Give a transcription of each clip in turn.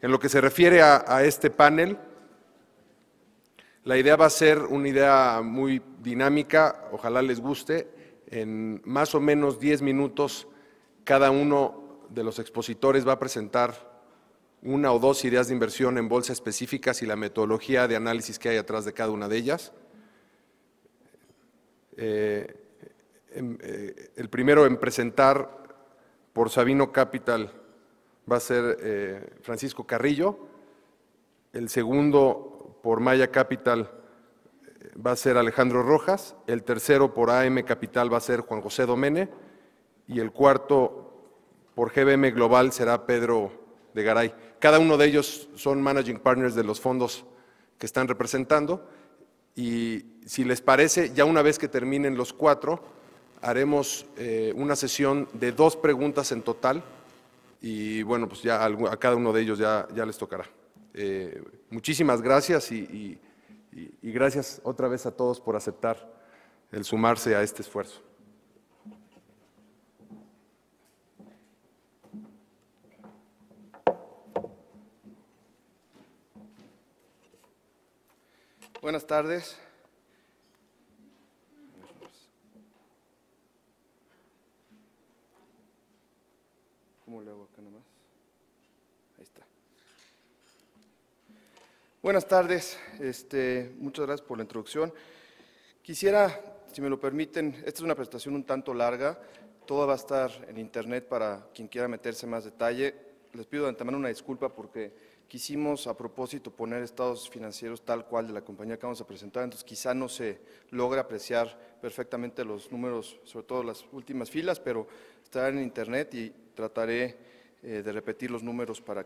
En lo que se refiere a este panel, la idea va a ser una idea muy dinámica, ojalá les guste. En más o menos 10 minutos, cada uno de los expositores va a presentar una o dos ideas de inversión en bolsa específicas y la metodología de análisis que hay atrás de cada una de ellas. El primero en presentar por Sabino Capital va a ser Francisco Carrillo. El segundo por Maya Capital va a ser Alejandro Rojas. El tercero por AM Capital va a ser Juan José Domene. Y el cuarto por GBM Global será Pedro de Garay. Cada uno de ellos son managing partners de los fondos que están representando. Y si les parece, ya una vez que terminen los cuatro, haremos una sesión de 2 preguntas en total. Y bueno, pues ya a cada uno de ellos ya les tocará. Muchísimas gracias y gracias otra vez a todos por aceptar el sumarse a este esfuerzo. Buenas tardes. ¿Cómo le hago acá nomás? Ahí está. Buenas tardes, muchas gracias por la introducción. Quisiera, si me lo permiten, esta es una presentación un tanto larga, todo va a estar en internet para quien quiera meterse en más detalle. Les pido de antemano una disculpa porque quisimos a propósito poner estados financieros tal cual de la compañía que vamos a presentar, entonces quizá no se logra apreciar perfectamente los números, sobre todo las últimas filas, pero estarán en internet y trataré de repetir los números para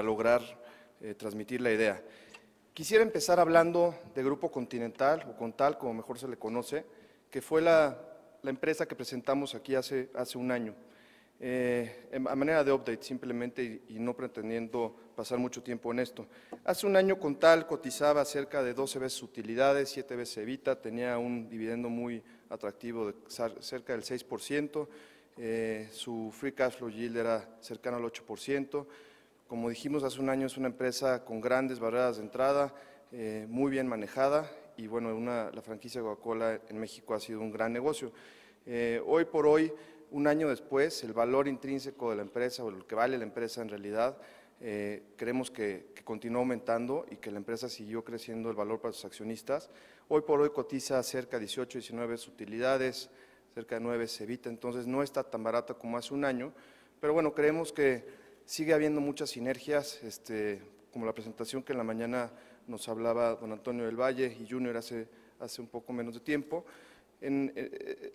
lograr transmitir la idea. Quisiera empezar hablando de Grupo Continental, o Contal, como mejor se le conoce, que fue la empresa que presentamos aquí hace un año. A manera de update simplemente y no pretendiendo pasar mucho tiempo en esto. Hace un año Contal cotizaba cerca de 12 veces utilidades, 7 veces EBITDA, tenía un dividendo muy atractivo de cerca del 6%, su free cash flow yield era cercano al 8%. Como dijimos hace un año, es una empresa con grandes barreras de entrada, muy bien manejada y bueno, la franquicia de Coca-Cola en México ha sido un gran negocio. Hoy por hoy, un año después, el valor intrínseco de la empresa o lo que vale la empresa en realidad, creemos que continuó aumentando y que la empresa siguió creciendo el valor para sus accionistas. Hoy por hoy cotiza cerca de 18, 19 veces utilidades, cerca de 9 veces EBITDA, entonces no está tan barata como hace un año, pero bueno, creemos que sigue habiendo muchas sinergias, como la presentación que en la mañana nos hablaba don Antonio del Valle y Junior hace un poco menos de tiempo.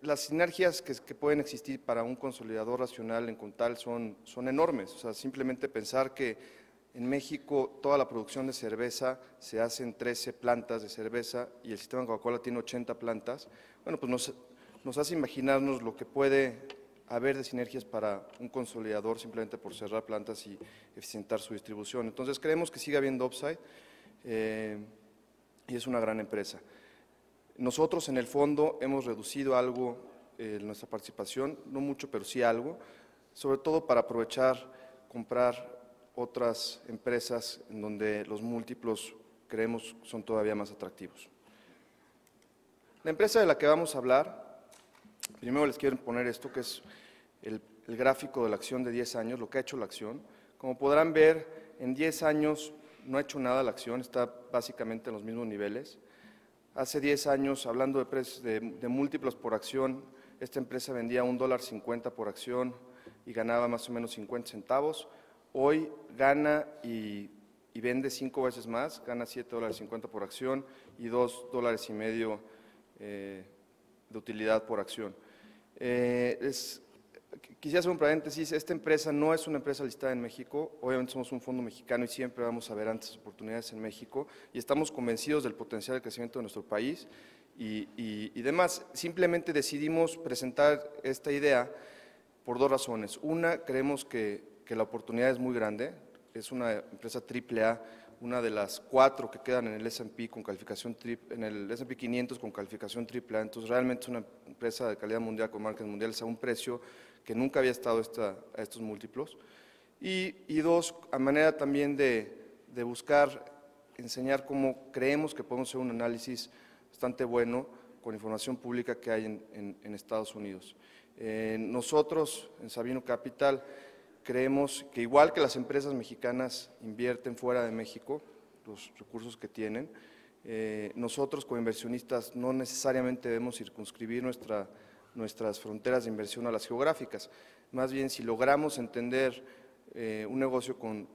Las sinergias que pueden existir para un consolidador racional en Contal son enormes, o sea, simplemente pensar que en México toda la producción de cerveza se hace en 13 plantas de cerveza y el sistema de Coca-Cola tiene 80 plantas, bueno, pues nos hace imaginarnos lo que puede haber de sinergias para un consolidador simplemente por cerrar plantas y eficientar su distribución. Entonces creemos que sigue habiendo upside y es una gran empresa. Nosotros en el fondo hemos reducido algo nuestra participación, no mucho, pero sí algo, sobre todo para aprovechar, comprar otras empresas en donde los múltiplos creemos son todavía más atractivos. La empresa de la que vamos a hablar, primero les quiero poner esto que es el gráfico de la acción de 10 años, lo que ha hecho la acción. Como podrán ver, en 10 años no ha hecho nada la acción, está básicamente en los mismos niveles. Hace 10 años, hablando de precios de múltiplos por acción, esta empresa vendía $1.50 por acción y ganaba más o menos 50 centavos. Hoy gana y vende 5 veces más, gana $7.50 por acción y $2.50 de utilidad por acción. Quisiera hacer un paréntesis, esta empresa no es una empresa listada en México, obviamente somos un fondo mexicano y siempre vamos a ver antes oportunidades en México y estamos convencidos del potencial de crecimiento de nuestro país y demás. Simplemente decidimos presentar esta idea por 2 razones. Una, creemos que la oportunidad es muy grande, es una empresa AAA, una de las 4 que quedan en el S&P con calificación en el S&P 500 con calificación AAA, entonces realmente es una empresa de calidad mundial con marcas mundiales a un precio que nunca había estado a estos múltiplos. Y dos, a manera también de buscar enseñar cómo creemos que podemos hacer un análisis bastante bueno con información pública que hay en Estados Unidos. Nosotros, en Sabino Capital, creemos que igual que las empresas mexicanas invierten fuera de México, los recursos que tienen, nosotros como inversionistas no necesariamente debemos circunscribir nuestras fronteras de inversión a las geográficas. Más bien, si logramos entender un negocio con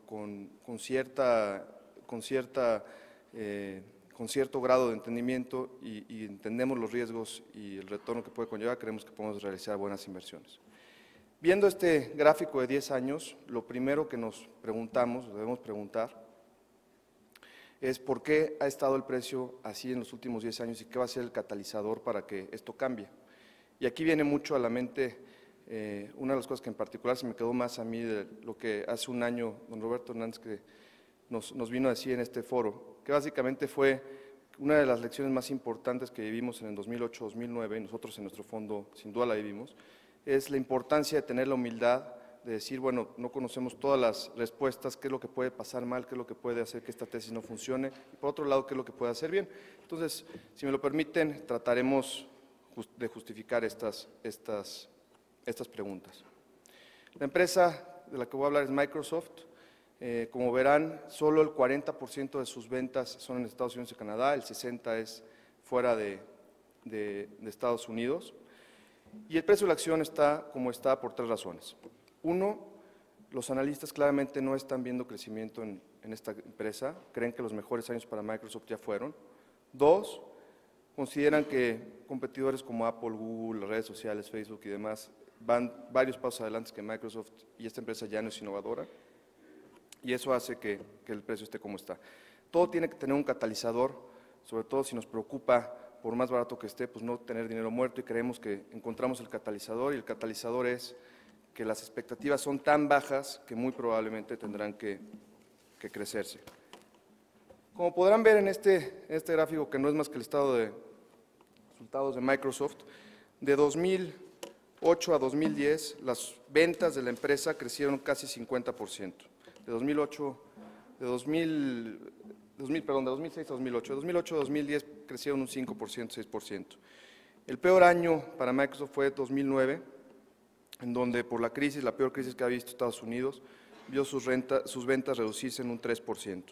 cierto grado de entendimiento y entendemos los riesgos y el retorno que puede conllevar, creemos que podemos realizar buenas inversiones. Viendo este gráfico de 10 años, lo primero que nos preguntamos, debemos preguntar, es por qué ha estado el precio así en los últimos 10 años y qué va a ser el catalizador para que esto cambie. Y aquí viene mucho a la mente una de las cosas que en particular se me quedó más a mí de lo que hace un año don Roberto Hernández que nos vino a decir en este foro, que básicamente fue una de las lecciones más importantes que vivimos en el 2008-2009, y nosotros en nuestro fondo sin duda la vivimos, es la importancia de tener la humildad de decir, bueno, no conocemos todas las respuestas, qué es lo que puede pasar mal, qué es lo que puede hacer que esta tesis no funcione, y por otro lado, qué es lo que puede hacer bien. Entonces, si me lo permiten, trataremos de justificar estas preguntas. La empresa de la que voy a hablar es Microsoft. Como verán, solo el 40% de sus ventas son en Estados Unidos y Canadá, el 60% es fuera de Estados Unidos. Y el precio de la acción está como está por 3 razones. Uno, los analistas claramente no están viendo crecimiento en esta empresa, creen que los mejores años para Microsoft ya fueron. Dos, consideran que competidores como Apple, Google, las redes sociales, Facebook y demás van varios pasos adelante que Microsoft y esta empresa ya no es innovadora. Y eso hace que el precio esté como está. Todo tiene que tener un catalizador, sobre todo si nos preocupa, por más barato que esté, pues no tener dinero muerto, y creemos que encontramos el catalizador, y el catalizador es que las expectativas son tan bajas que muy probablemente tendrán que crecerse. Como podrán ver en este gráfico, que no es más que el estado de resultados de Microsoft, de 2008 a 2010, las ventas de la empresa crecieron casi 50%. De 2006 a 2008. De 2008 a 2010 crecieron un 5%, 6%. El peor año para Microsoft fue 2009, en donde por la crisis, la peor crisis que ha visto Estados Unidos, vio sus ventas reducirse en un 3%.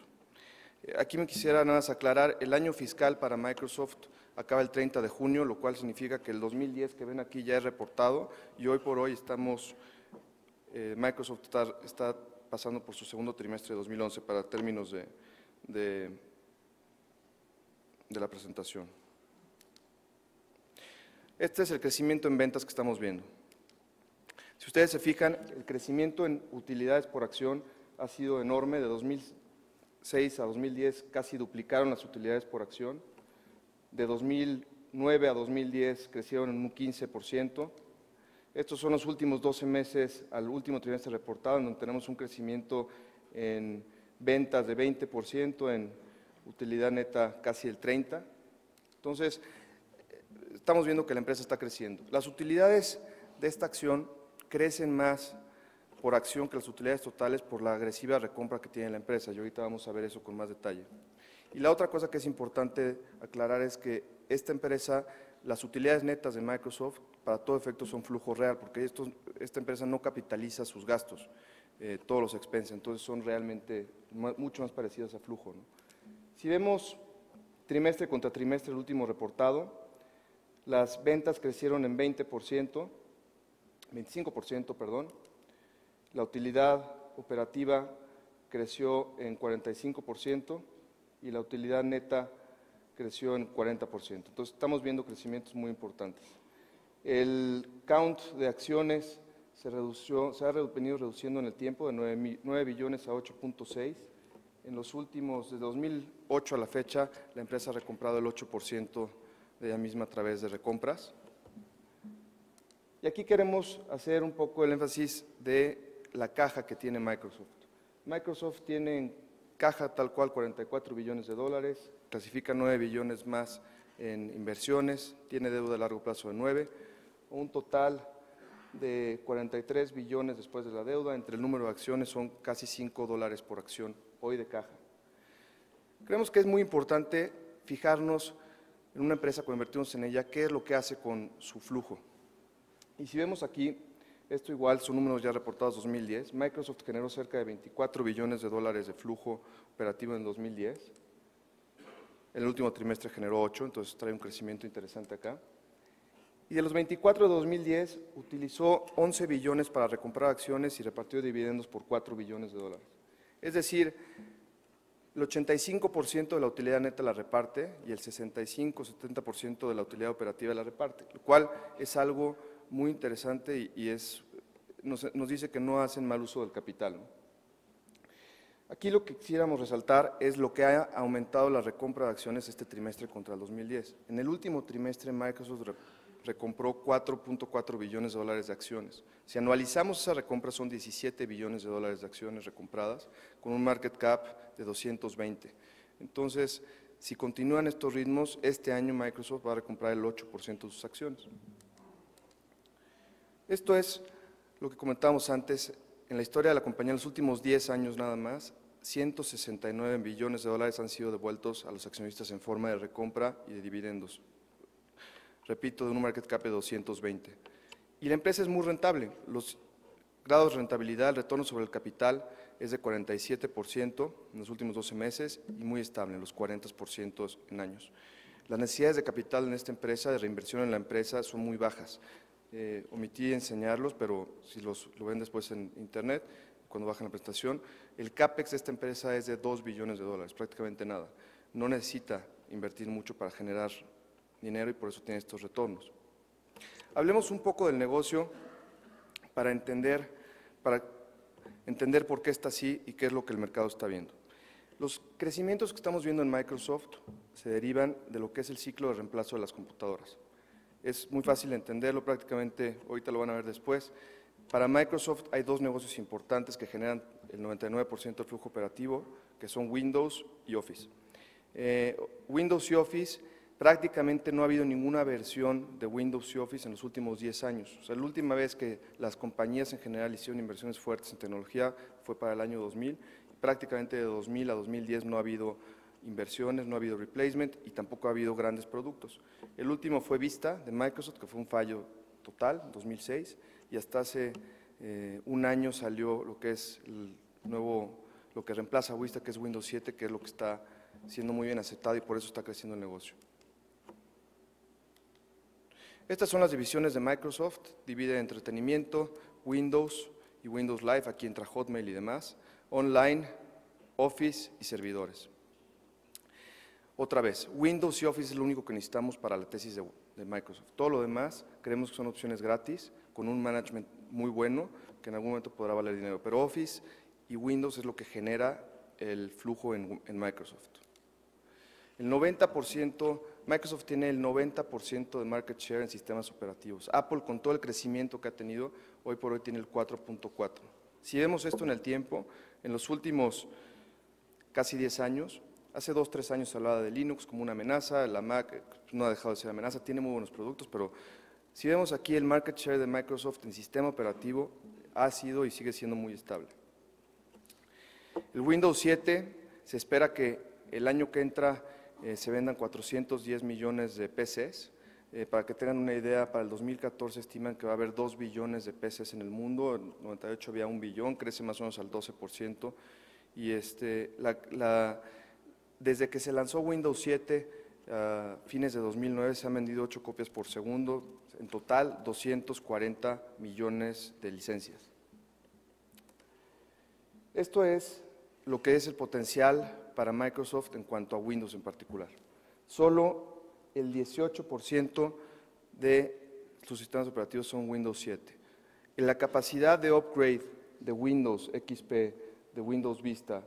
Aquí me quisiera nada más aclarar, el año fiscal para Microsoft acaba el 30 de junio, lo cual significa que el 2010 que ven aquí ya es reportado, y hoy por hoy Microsoft está pasando por su segundo trimestre de 2011 para términos de la presentación. Este es el crecimiento en ventas que estamos viendo. Si ustedes se fijan, el crecimiento en utilidades por acción ha sido enorme. De 2006 a 2010 casi duplicaron las utilidades por acción. De 2009 a 2010 crecieron en un 15%. Estos son los últimos 12 meses al último trimestre reportado, en donde tenemos un crecimiento en ventas de 20%, en utilidad neta casi el 30%. Entonces, estamos viendo que la empresa está creciendo. Las utilidades de esta acción crecen más por acción que las utilidades totales por la agresiva recompra que tiene la empresa, y ahorita vamos a ver eso con más detalle. Y la otra cosa que es importante aclarar es que esta empresa, las utilidades netas de Microsoft, para todo efecto son flujo real, porque esta empresa no capitaliza sus gastos, todos los expenses, entonces son realmente mucho más parecidas a flujo, ¿no? Si vemos trimestre contra trimestre el último reportado, las ventas crecieron en 25%, perdón. La utilidad operativa creció en 45% y la utilidad neta creció en 40%. Entonces, estamos viendo crecimientos muy importantes. El count de acciones se ha venido reduciendo en el tiempo de 9 billones a 8.6. En los últimos, de 2008 a la fecha, la empresa ha recomprado el 8% de ella misma a través de recompras. Y aquí queremos hacer un poco el énfasis de la caja que tiene Microsoft. Microsoft tiene en caja tal cual 44 billones de dólares, clasifica 9 billones más en inversiones, tiene deuda a largo plazo de 9, un total de 43 billones después de la deuda, entre el número de acciones son casi $5 por acción hoy de caja. Creemos que es muy importante fijarnos en una empresa cuando invertimos en ella, qué es lo que hace con su flujo. Y si vemos aquí, esto igual son números ya reportados 2010, Microsoft generó cerca de $24 billones de flujo operativo en 2010, el último trimestre generó 8, entonces trae un crecimiento interesante acá. Y de los 24 de 2010, utilizó 11 billones para recomprar acciones y repartió dividendos por $4 billones. Es decir, el 85% de la utilidad neta la reparte y el 65-70% de la utilidad operativa la reparte, lo cual es algo muy interesante y nos dice que no hacen mal uso del capital, ¿no? Aquí lo que quisiéramos resaltar es lo que ha aumentado la recompra de acciones este trimestre contra el 2010. En el último trimestre, Microsoft recompró $4.4 billones de acciones. Si anualizamos esa recompra, son $17 billones de acciones recompradas, con un market cap de 220. Entonces, si continúan estos ritmos, este año Microsoft va a recomprar el 8% de sus acciones. Esto es lo que comentábamos antes. En la historia de la compañía, en los últimos 10 años nada más, 169 billones de dólares han sido devueltos a los accionistas en forma de recompra y de dividendos. Repito, de un market cap de 220. Y la empresa es muy rentable. Los grados de rentabilidad, el retorno sobre el capital es de 47% en los últimos 12 meses y muy estable, en los 40% en años. Las necesidades de capital en esta empresa, de reinversión en la empresa, son muy bajas. Omití enseñarlos, pero si lo ven después en internet, cuando bajan la presentación, el CAPEX de esta empresa es de $2 billones, prácticamente nada. No necesita invertir mucho para generar dinero y por eso tiene estos retornos. Hablemos un poco del negocio para entender por qué está así y qué es lo que el mercado está viendo. Los crecimientos que estamos viendo en Microsoft se derivan de lo que es el ciclo de reemplazo de las computadoras. Es muy fácil de entenderlo, prácticamente, ahorita lo van a ver después. Para Microsoft hay dos negocios importantes que generan el 99% del flujo operativo, que son Windows y Office. Windows y Office, prácticamente no ha habido ninguna versión de Windows y Office en los últimos 10 años. O sea, la última vez que las compañías en general hicieron inversiones fuertes en tecnología fue para el año 2000. Prácticamente de 2000 a 2010 no ha habido inversiones, no ha habido replacement y tampoco ha habido grandes productos. El último fue Vista de Microsoft, que fue un fallo total, 2006, y hasta hace un año salió lo que es el nuevo, lo que reemplaza a Vista, que es Windows 7, que es lo que está siendo muy bien aceptado y por eso está creciendo el negocio. Estas son las divisiones de Microsoft, divide entretenimiento, Windows y Windows Live, aquí entra Hotmail y demás, online, Office y servidores. Otra vez, Windows y Office es lo único que necesitamos para la tesis de Microsoft. Todo lo demás creemos que son opciones gratis, con un management muy bueno, que en algún momento podrá valer dinero. Pero Office y Windows es lo que genera el flujo en Microsoft. El 90%, Microsoft tiene el 90% de market share en sistemas operativos. Apple, con todo el crecimiento que ha tenido, hoy por hoy tiene el 4.4. Si vemos esto en el tiempo, en los últimos casi 10 años, hace 2 o 3 años se hablaba de Linux como una amenaza, la Mac no ha dejado de ser amenaza, tiene muy buenos productos, pero si vemos aquí el market share de Microsoft en sistema operativo, ha sido y sigue siendo muy estable. El Windows 7 se espera que el año que entra se vendan 410 millones de PCs. Para que tengan una idea, para el 2014 estiman que va a haber 2 billones de PCs en el mundo, en 98 había 1 billón, crece más o menos al 12%, y desde que se lanzó Windows 7 a fines de 2009 se han vendido 8 copias por segundo, en total 240 millones de licencias. Esto es lo que es el potencial para Microsoft en cuanto a Windows en particular. Solo el 18% de sus sistemas operativos son Windows 7. En la capacidad de upgrade de Windows XP, de Windows Vista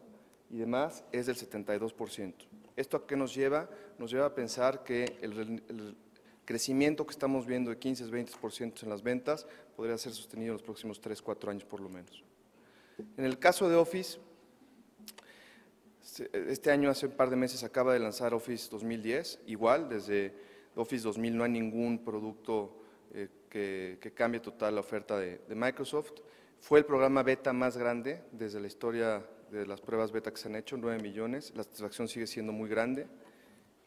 y demás es del 72%. ¿Esto a qué nos lleva? Nos lleva a pensar que el crecimiento que estamos viendo de 15-20% en las ventas podría ser sostenido en los próximos 3-4 años por lo menos. En el caso de Office, este año, hace un par de meses, acaba de lanzar Office 2010, igual, desde Office 2000 no hay ningún producto que cambie total la oferta de Microsoft. Fue el programa beta más grande desde la historia de las pruebas beta que se han hecho, 9 millones, la satisfacción sigue siendo muy grande.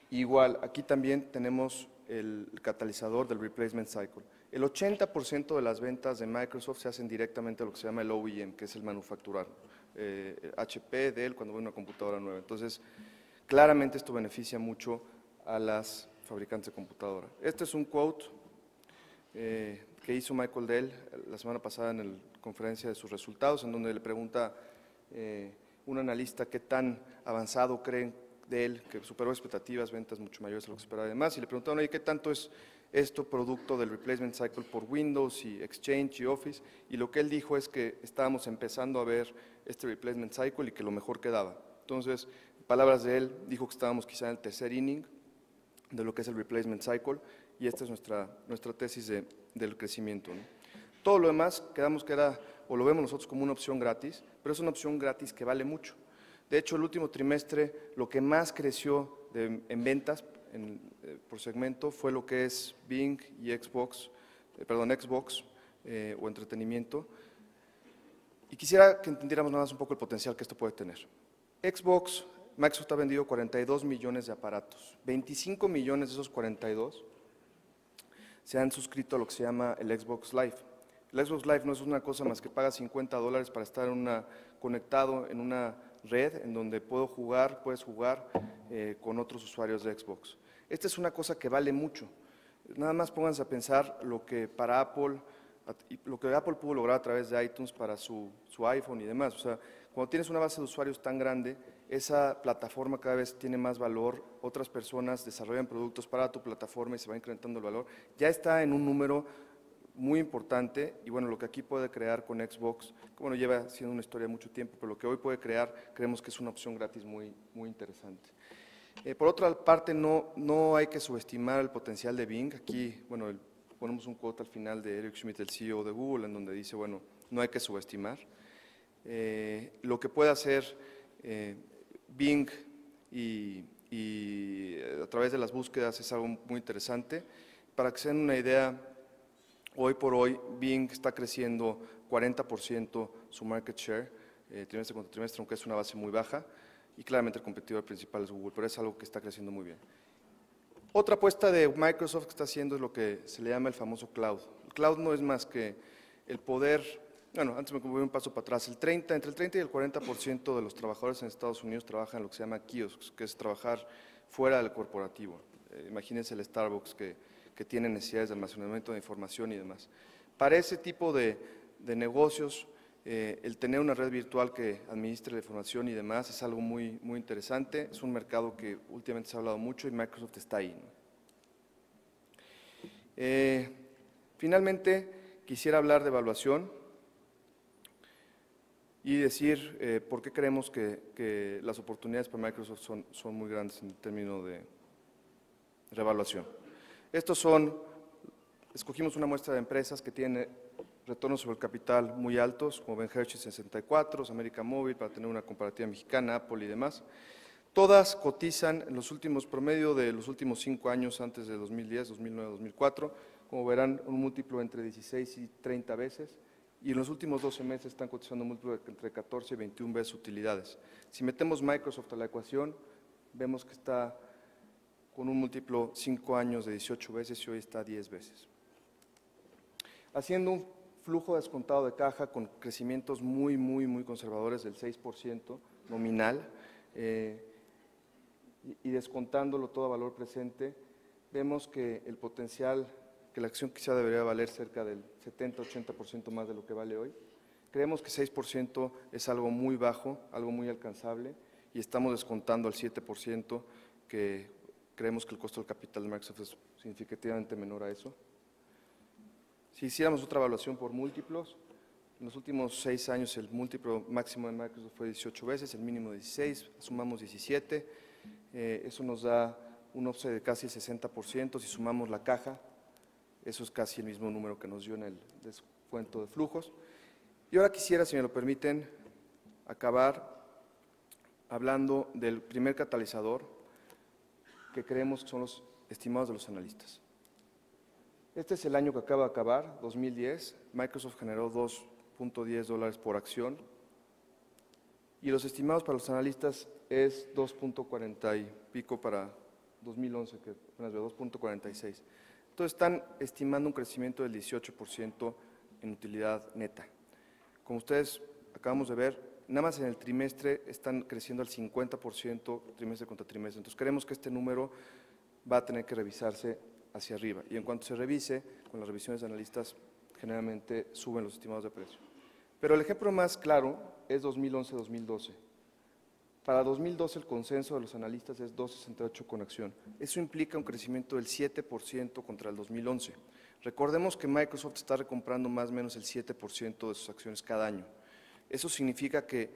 Igual, aquí también tenemos el catalizador del replacement cycle. El 80% de las ventas de Microsoft se hacen directamente a lo que se llama el OEM, que es el manufacturar, HP, Dell, cuando ve una computadora nueva. Entonces, claramente esto beneficia mucho a las fabricantes de computadora. Este es un quote que hizo Michael Dell la semana pasada en la conferencia de sus resultados, en donde le pregunta un analista qué tan avanzado creen de él, que superó expectativas, ventas mucho mayores a lo que esperaba y demás, y le preguntaron, oye, ¿qué tanto es esto producto del replacement cycle por Windows y Exchange y Office? Y lo que él dijo es que estábamos empezando a ver este replacement cycle y que lo mejor quedaba. Entonces, en palabras de él, dijo que estábamos quizá en el tercer inning de lo que es el replacement cycle, y esta es nuestra tesis del crecimiento, ¿no? Todo lo demás quedamos que era, o lo vemos nosotros como una opción gratis, pero es una opción gratis que vale mucho. De hecho, el último trimestre lo que más creció en ventas por segmento fue lo que es Bing y Xbox o entretenimiento. Y quisiera que entendiéramos nada más un poco el potencial que esto puede tener. Microsoft ha vendido 42 millones de aparatos. 25 millones de esos 42 se han suscrito a lo que se llama el Xbox Live. El Xbox Live no es una cosa más que paga $50 para estar conectado en una red en donde puedes jugar con otros usuarios de Xbox. Esta es una cosa que vale mucho. Nada más pónganse a pensar lo que Apple pudo lograr a través de iTunes para su iPhone y demás. O sea, cuando tienes una base de usuarios tan grande, esa plataforma cada vez tiene más valor, otras personas desarrollan productos para tu plataforma y se va incrementando el valor. Ya está en un número muy importante, y bueno, lo que aquí puede crear con Xbox, que bueno, lleva siendo una historia de mucho tiempo, pero lo que hoy puede crear, creemos que es una opción gratis muy interesante. Por otra parte, no hay que subestimar el potencial de Bing. Aquí, bueno, ponemos un quote al final de Eric Schmidt, el CEO de Google, en donde dice, bueno, no hay que subestimar. Lo que puede hacer Bing y a través de las búsquedas es algo muy interesante. Para que se den una idea, hoy por hoy Bing está creciendo 40% su market share, trimestre contra trimestre, aunque es una base muy baja, y claramente el competidor principal es Google, pero es algo que está creciendo muy bien. Otra apuesta de Microsoft que está haciendo es lo que se le llama el famoso cloud. El cloud no es más que el poder, bueno, antes me voy un paso para atrás, entre el 30 y el 40% de los trabajadores en Estados Unidos trabajan en lo que se llama kiosks, que es trabajar fuera del corporativo. Imagínense el Starbucks que tiene necesidades de almacenamiento de información y demás. Para ese tipo de negocios, el tener una red virtual que administre la información y demás es algo muy interesante. Es un mercado que últimamente se ha hablado mucho y Microsoft está ahí, ¿no? Finalmente, quisiera hablar de evaluación y decir por qué creemos que las oportunidades para Microsoft son muy grandes en términos de revaluación. Escogimos una muestra de empresas que tienen retornos sobre el capital muy altos, como Ben Hershey 64, América Móvil, para tener una comparativa mexicana, Apple y demás. Todas cotizan en los últimos promedio de los últimos 5 años antes de 2010, 2009, 2004, como verán, un múltiplo entre 16 y 30 veces, y en los últimos 12 meses están cotizando un múltiplo entre 14 y 21 veces utilidades. Si metemos Microsoft a la ecuación, vemos que está con un múltiplo 5 años de 18 veces y hoy está 10 veces. Haciendo un flujo descontado de caja con crecimientos muy conservadores del 6% nominal y descontándolo todo a valor presente, vemos que el potencial, que la acción quizá debería valer cerca del 70-80% más de lo que vale hoy. Creemos que 6% es algo muy bajo, algo muy alcanzable, y estamos descontando al 7%, que creemos que el costo del capital de Microsoft es significativamente menor a eso. Si hiciéramos otra evaluación por múltiplos, en los últimos 6 años el múltiplo máximo de Microsoft fue 18 veces, el mínimo 16, sumamos 17, eso nos da un offset de casi el 60%, si sumamos la caja, eso es casi el mismo número que nos dio en el descuento de flujos. Y ahora quisiera, si me lo permiten, acabar hablando del primer catalizador que creemos que son los estimados de los analistas. Este es el año que acaba de acabar, 2010. Microsoft generó $2.10 por acción y los estimados para los analistas es 2.40 y pico para 2011, que apenas veo, 2.46. Entonces están estimando un crecimiento del 18% en utilidad neta. Como ustedes acabamos de ver, nada más en el trimestre están creciendo al 50% trimestre contra trimestre. Entonces creemos que este número va a tener que revisarse hacia arriba. Y en cuanto se revise, con las revisiones de analistas, generalmente suben los estimados de precio. Pero el ejemplo más claro es 2011-2012. Para 2012 el consenso de los analistas es 2.68 con acción. Eso implica un crecimiento del 7% contra el 2011. Recordemos que Microsoft está recomprando más o menos el 7% de sus acciones cada año. Eso significa que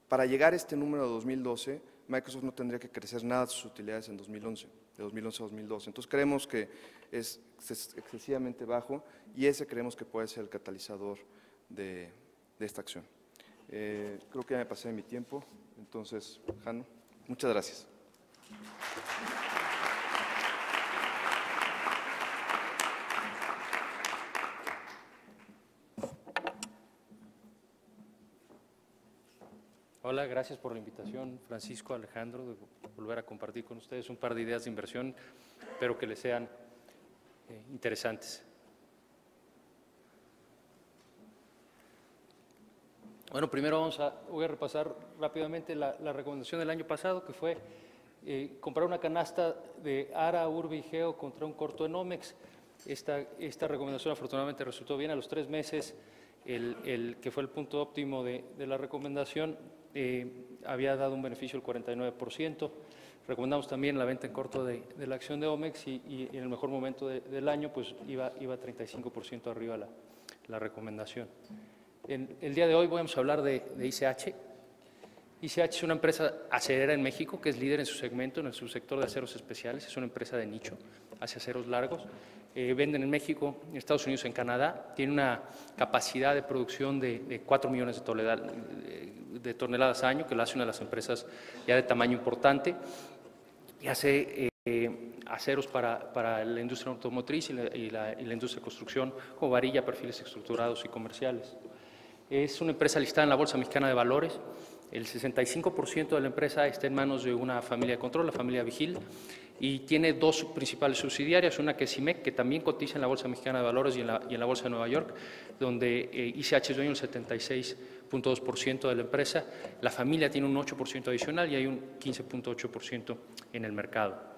para llegar a este número de 2012, Microsoft no tendría que crecer nada sus utilidades en 2011, de 2011 a 2012. Entonces creemos que es excesivamente bajo y ese creemos que puede ser el catalizador de esta acción. Creo que ya me pasé de mi tiempo, entonces, Jano, muchas gracias. Hola, gracias por la invitación, Francisco, Alejandro, de volver a compartir con ustedes un par de ideas de inversión, espero que les sean interesantes. Bueno, primero voy a repasar rápidamente la recomendación del año pasado, que fue comprar una canasta de ARA, Urbe y Geo contra un corto en Omex. Esta recomendación afortunadamente resultó bien. A los 3 meses, que fue el punto óptimo de la recomendación, había dado un beneficio del 49%. Recomendamos también la venta en corto de la acción de Omex y en el mejor momento del año pues iba 35% arriba la recomendación. El día de hoy vamos a hablar de ICH. ICH es una empresa acerera en México que es líder en su segmento, en el subsector de aceros especiales. Es una empresa de nicho, hace aceros largos. Venden en México, en Estados Unidos, en Canadá. Tiene una capacidad de producción de 4 millones de toneladas al año, que la hace una de las empresas ya de tamaño importante. Y hace aceros para la industria automotriz y la industria de construcción, como varilla, perfiles estructurados y comerciales. Es una empresa listada en la Bolsa Mexicana de Valores. El 65% de la empresa está en manos de una familia de control, la familia Vigil, y tiene 2 principales subsidiarias, una que es IMEC, que también cotiza en la Bolsa Mexicana de Valores y en la Bolsa de Nueva York, donde ICH es dueño del 76.2% de la empresa. La familia tiene un 8% adicional y hay un 15.8% en el mercado.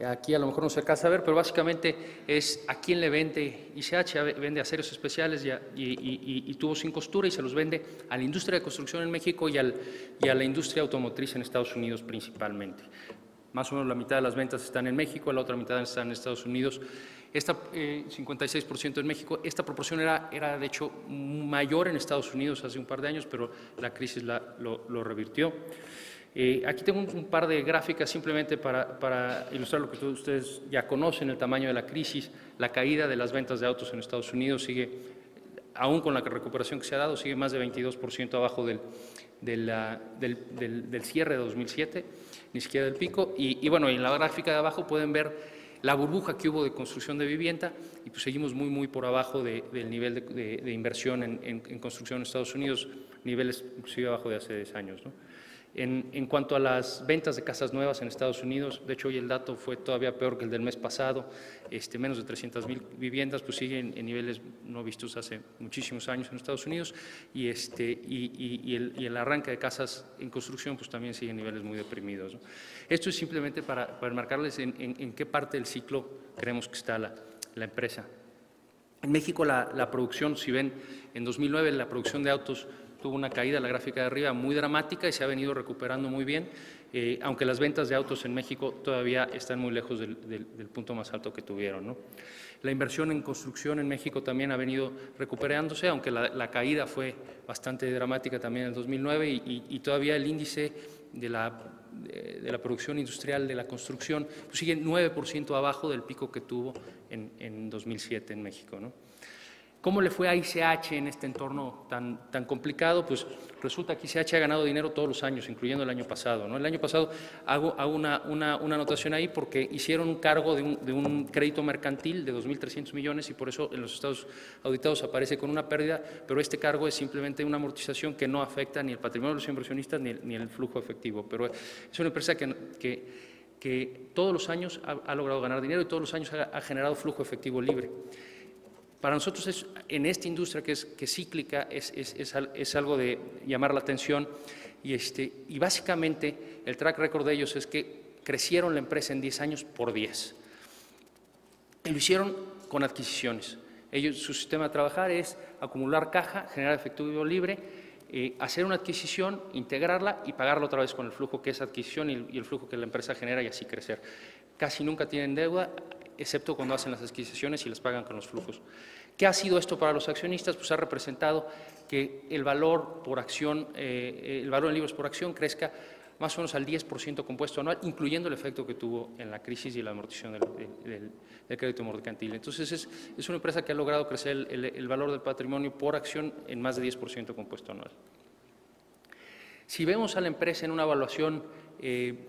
Aquí a lo mejor no se alcanza a ver, pero básicamente es a quién le vende ICH. Vende aceros especiales y tubos sin costura y se los vende a la industria de construcción en México y a la industria automotriz en Estados Unidos principalmente. Más o menos la mitad de las ventas están en México, la otra mitad están en Estados Unidos. 56% en México. Esta proporción era de hecho mayor en Estados Unidos hace un par de años, pero la crisis lo revirtió. Aquí tengo un par de gráficas simplemente para ilustrar lo que todos ustedes ya conocen, el tamaño de la crisis. La caída de las ventas de autos en Estados Unidos sigue, aún con la recuperación que se ha dado, sigue más de 22% abajo del cierre de 2007, ni siquiera del pico. Y bueno, en la gráfica de abajo pueden ver la burbuja que hubo de construcción de vivienda y pues seguimos muy por abajo del nivel de inversión en construcción en Estados Unidos, niveles inclusive abajo de hace 10 años, ¿no? En cuanto a las ventas de casas nuevas en Estados Unidos, de hecho hoy el dato fue todavía peor que el del mes pasado, menos de 300,000 viviendas, pues siguen en niveles no vistos hace muchísimos años en Estados Unidos y el arranque de casas en construcción pues también sigue en niveles muy deprimidos, ¿no? Esto es simplemente para marcarles en qué parte del ciclo creemos que está la empresa. En México la producción, si ven, en 2009 la producción de autos tuvo una caída, la gráfica de arriba, muy dramática y se ha venido recuperando muy bien, aunque las ventas de autos en México todavía están muy lejos del punto más alto que tuvieron, ¿no? La inversión en construcción en México también ha venido recuperándose, aunque la caída fue bastante dramática también en 2009 y todavía el índice de la producción industrial de la construcción pues sigue 9% abajo del pico que tuvo en 2007 en México, ¿no? ¿Cómo le fue a ICH en este entorno tan complicado? Pues resulta que ICH ha ganado dinero todos los años, incluyendo el año pasado, ¿no? El año pasado hago una anotación ahí porque hicieron un cargo de un crédito mercantil de 2.300 millones y por eso en los estados auditados aparece con una pérdida, pero este cargo es simplemente una amortización que no afecta ni el patrimonio de los inversionistas ni el flujo efectivo. Pero es una empresa que todos los años ha logrado ganar dinero y todos los años ha generado flujo efectivo libre. Para nosotros en esta industria que es cíclica es algo de llamar la atención y básicamente el track record de ellos es que crecieron la empresa en 10 años por 10. Y lo hicieron con adquisiciones. Su sistema de trabajar es acumular caja, generar efectivo libre, hacer una adquisición, integrarla y pagarla otra vez con el flujo que es adquisición y el flujo que la empresa genera y así crecer. Casi nunca tienen deuda, excepto cuando hacen las adquisiciones y las pagan con los flujos. ¿Qué ha sido esto para los accionistas? Pues ha representado que el valor por acción, el valor en libros por acción crezca más o menos al 10% compuesto anual, incluyendo el efecto que tuvo en la crisis y la amortización del crédito mercantil. Entonces, es una empresa que ha logrado crecer el valor del patrimonio por acción en más de 10% compuesto anual. Si vemos a la empresa en una evaluación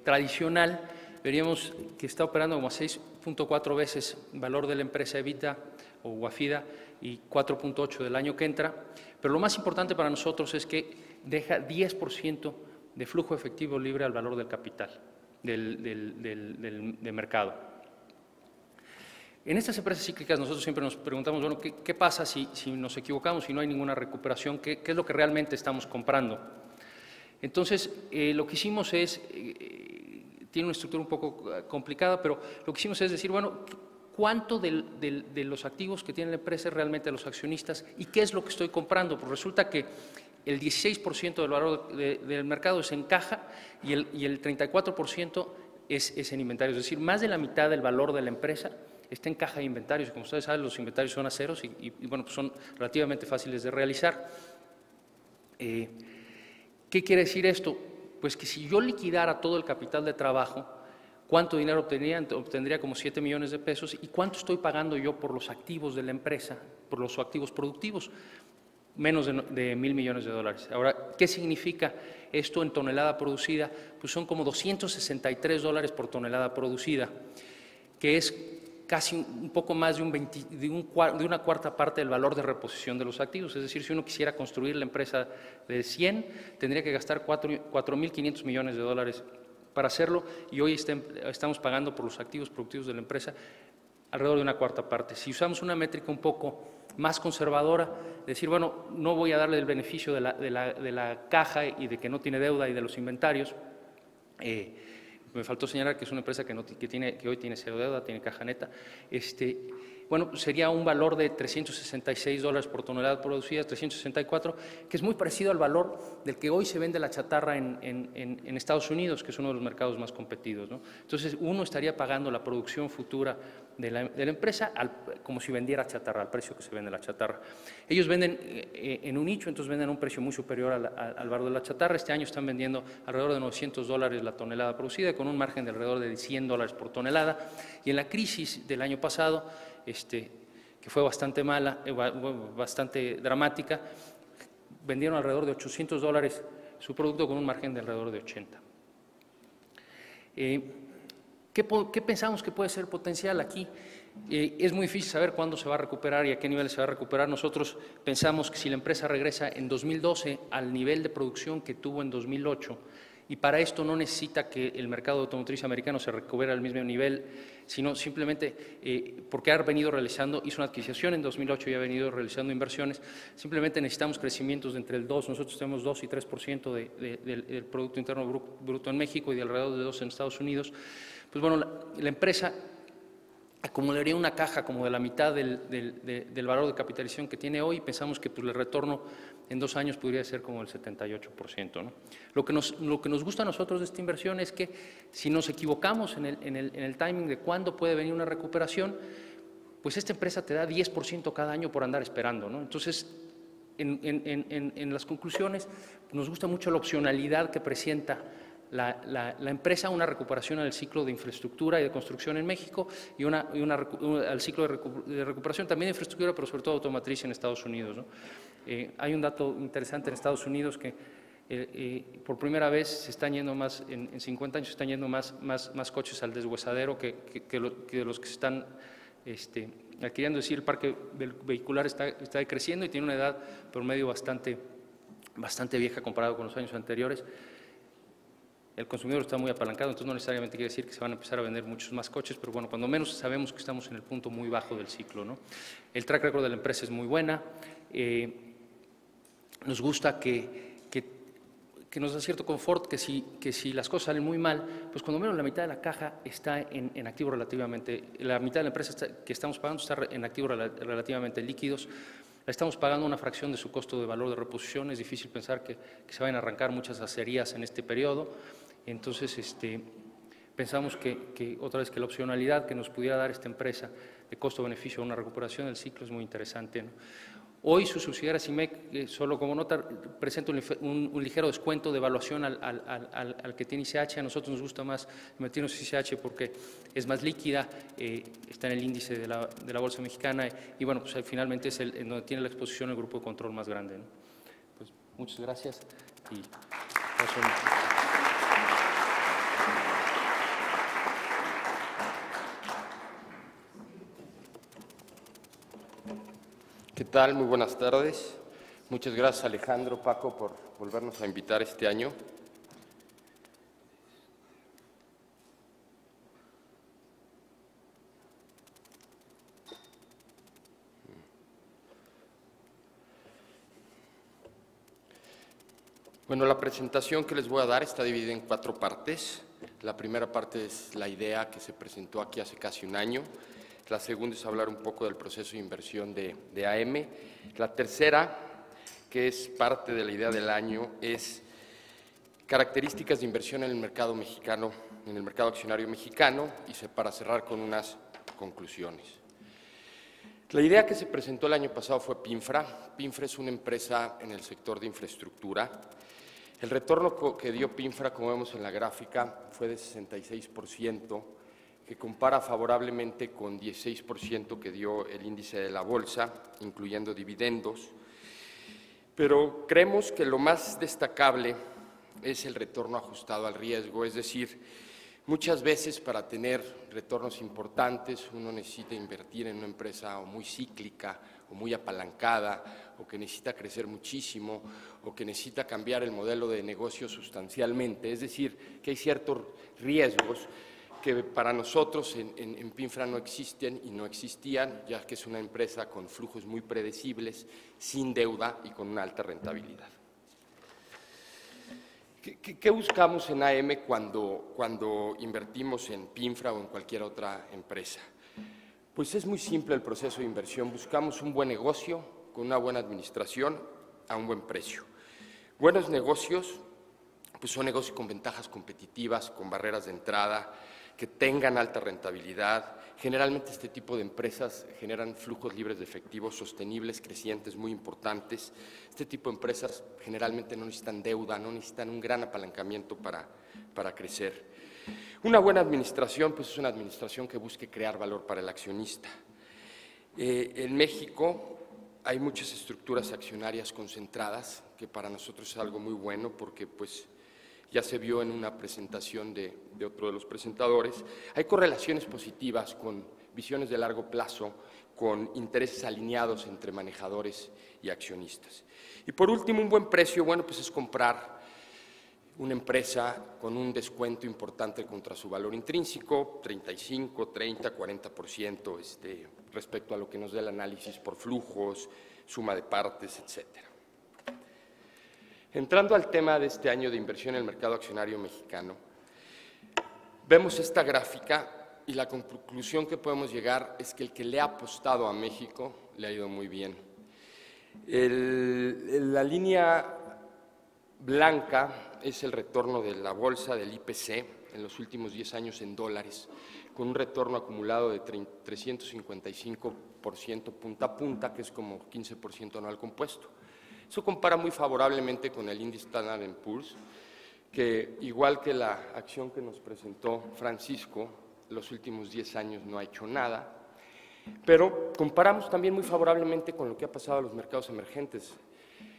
tradicional, veríamos que está operando como a 6.4 veces valor de la empresa EBITDA o WAFIDA y 4.8 del año que entra, pero lo más importante para nosotros es que deja 10% de flujo efectivo libre al valor del capital, del mercado. En estas empresas cíclicas nosotros siempre nos preguntamos, bueno, ¿qué pasa si nos equivocamos y no hay ninguna recuperación? ¿Qué es lo que realmente estamos comprando? Entonces, lo que hicimos es, tiene una estructura un poco complicada, pero lo que hicimos es decir, bueno, ¿cuánto de los activos que tiene la empresa es realmente de los accionistas y qué es lo que estoy comprando? Pues resulta que el 16% del valor del mercado es en caja y el 34% es en inventarios. Es decir, más de la mitad del valor de la empresa está en caja de inventarios. Como ustedes saben, los inventarios son a ceros y bueno, pues son relativamente fáciles de realizar. ¿Qué quiere decir esto? Pues que si yo liquidara todo el capital de trabajo, ¿cuánto dinero obtendría? Obtendría como 7 millones de pesos. ¿Y cuánto estoy pagando yo por los activos de la empresa, por los activos productivos? Menos de $1.000 millones. Ahora, ¿qué significa esto en tonelada producida? Pues son como $263 por tonelada producida, que es casi un poco más de una cuarta parte del valor de reposición de los activos. Es decir, si uno quisiera construir la empresa de 100, tendría que gastar $4.500 millones para hacerlo y hoy estamos pagando por los activos productivos de la empresa alrededor de una cuarta parte. Si usamos una métrica un poco más conservadora, decir, bueno, no voy a darle el beneficio de la caja y de que no tiene deuda y de los inventarios. Me faltó señalar que es una empresa que hoy tiene cero deuda, tiene caja neta. Bueno, sería un valor de $366 por tonelada producida, 364, que es muy parecido al valor del que hoy se vende la chatarra en Estados Unidos, que es uno de los mercados más competidos, ¿no? Entonces, uno estaría pagando la producción futura de la empresa como si vendiera chatarra, al precio que se vende la chatarra. Ellos venden en un nicho, entonces venden a un precio muy superior al valor de la chatarra. Este año están vendiendo alrededor de $900 la tonelada producida, con un margen de alrededor de $100 por tonelada. Y en la crisis del año pasado, que fue bastante mala, bastante dramática, vendieron alrededor de $800 su producto con un margen de alrededor de 80. ¿Qué pensamos que puede ser potencial aquí? Es muy difícil saber cuándo se va a recuperar y a qué nivel se va a recuperar. Nosotros pensamos que si la empresa regresa en 2012 al nivel de producción que tuvo en 2008, y para esto no necesita que el mercado automotriz americano se recupere al mismo nivel, sino simplemente porque ha venido realizando, hizo una adquisición en 2008 y ha venido realizando inversiones, simplemente necesitamos crecimientos de entre el 2, nosotros tenemos 2 y 3% del Producto Interno Bruto en México y de alrededor de 2 en Estados Unidos. Pues bueno, la empresa acumularía una caja como de la mitad del valor de capitalización que tiene hoy y pensamos que pues, el retorno en 2 años podría ser como el 78%, ¿no? Lo que nos gusta a nosotros de esta inversión es que si nos equivocamos en el timing de cuándo puede venir una recuperación, pues esta empresa te da 10% cada año por andar esperando, ¿no? Entonces, en las conclusiones, nos gusta mucho la opcionalidad que presenta la empresa a una recuperación al ciclo de infraestructura y de construcción en México y al ciclo de recuperación también de infraestructura, pero sobre todo automotriz en Estados Unidos, ¿no? Hay un dato interesante en Estados Unidos que por primera vez se están yendo más, en 50 años se están yendo más coches al deshuesadero que de los que se están adquiriendo. Es decir, el parque vehicular está creciendo y tiene una edad promedio bastante vieja comparado con los años anteriores. El consumidor está muy apalancado, entonces no necesariamente quiere decir que se van a empezar a vender muchos más coches, pero bueno, cuando menos sabemos que estamos en el punto muy bajo del ciclo, ¿no? El track record de la empresa es muy buena. Nos gusta que nos da cierto confort que si las cosas salen muy mal, pues cuando menos la mitad de la caja está en activos relativamente, la mitad de la empresa que estamos pagando está en activos relativamente líquidos. La estamos pagando una fracción de su costo de valor de reposición. Es difícil pensar que se vayan a arrancar muchas acerías en este periodo. Entonces, pensamos que otra vez que la opcionalidad que nos pudiera dar esta empresa de costo-beneficio a una recuperación del ciclo es muy interesante, ¿no? Hoy su subsidiaria CIMEC, solo como nota, presenta un ligero descuento de evaluación al que tiene ICH. A nosotros nos gusta más meternos en ICH porque es más líquida, está en el índice de la Bolsa Mexicana y bueno, pues finalmente es en donde tiene la exposición el grupo de control más grande, ¿no? Pues muchas gracias y paso. ¿Qué tal? Muy buenas tardes. Muchas gracias, Alejandro, Paco, por volvernos a invitar este año. Bueno, la presentación que les voy a dar está dividida en 4 partes. La primera parte es la idea que se presentó aquí hace casi un año. La segunda es hablar un poco del proceso de inversión de AM. La tercera, que es parte de la idea del año, es características de inversión en el mercado mexicano, en el mercado accionario mexicano, y para cerrar con unas conclusiones. La idea que se presentó el año pasado fue PINFRA. PINFRA es una empresa en el sector de infraestructura. El retorno que dio PINFRA, como vemos en la gráfica, fue de 66%, que compara favorablemente con 16% que dio el índice de la bolsa, incluyendo dividendos. Pero creemos que lo más destacable es el retorno ajustado al riesgo, es decir, muchas veces para tener retornos importantes uno necesita invertir en una empresa o muy cíclica o muy apalancada o que necesita crecer muchísimo o que necesita cambiar el modelo de negocio sustancialmente, es decir, que hay ciertos riesgos que para nosotros en PINFRA no existen y no existían, ya que es una empresa con flujos muy predecibles, sin deuda y con una alta rentabilidad. ¿Qué buscamos en AM cuando invertimos en PINFRA o en cualquier otra empresa? Pues es muy simple el proceso de inversión. Buscamos un buen negocio con una buena administración a un buen precio. Buenos negocios, pues son negocios con ventajas competitivas, con barreras de entrada, que tengan alta rentabilidad. Generalmente este tipo de empresas generan flujos libres de efectivo sostenibles, crecientes, muy importantes. Este tipo de empresas generalmente no necesitan deuda, no necesitan un gran apalancamiento para crecer. Una buena administración, pues es una administración que busque crear valor para el accionista. En México hay muchas estructuras accionarias concentradas, que para nosotros es algo muy bueno porque pues ya se vio en una presentación de otro de los presentadores. Hay correlaciones positivas con visiones de largo plazo, con intereses alineados entre manejadores y accionistas. Y por último, un buen precio, bueno, pues es comprar una empresa con un descuento importante contra su valor intrínseco, 35, 30, 40% respecto a lo que nos dé el análisis por flujos, suma de partes, etcétera. Entrando al tema de este año de inversión en el mercado accionario mexicano, vemos esta gráfica y la conclusión que podemos llegar es que el que le ha apostado a México le ha ido muy bien. La línea blanca es el retorno de la bolsa del IPC en los últimos 10 años en dólares, con un retorno acumulado de 355% punta a punta, que es como 15% anual compuesto. Eso compara muy favorablemente con el índice Standard & Poor's, que igual que la acción que nos presentó Francisco, los últimos 10 años no ha hecho nada, pero comparamos también muy favorablemente con lo que ha pasado a los mercados emergentes.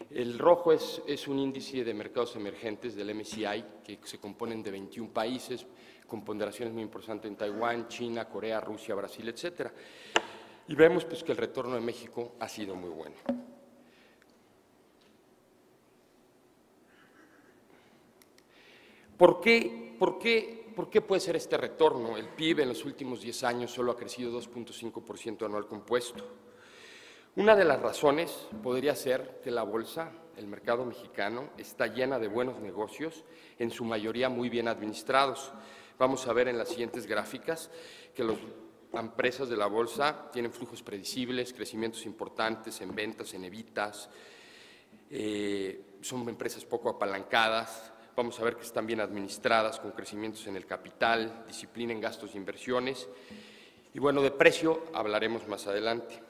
El rojo es un índice de mercados emergentes del MSCI que se componen de 21 países, con ponderaciones muy importantes en Taiwán, China, Corea, Rusia, Brasil, etcétera. Y vemos pues, que el retorno de México ha sido muy bueno. ¿Por qué puede ser este retorno? El PIB en los últimos 10 años solo ha crecido 2.5% anual compuesto. Una de las razones podría ser que la bolsa, el mercado mexicano, está llena de buenos negocios, en su mayoría muy bien administrados. Vamos a ver en las siguientes gráficas que las empresas de la bolsa tienen flujos predecibles, crecimientos importantes en ventas, en ebitas, son empresas poco apalancadas. Vamos a ver que están bien administradas, con crecimientos en el capital, disciplina en gastos e inversiones. Y bueno, de precio hablaremos más adelante.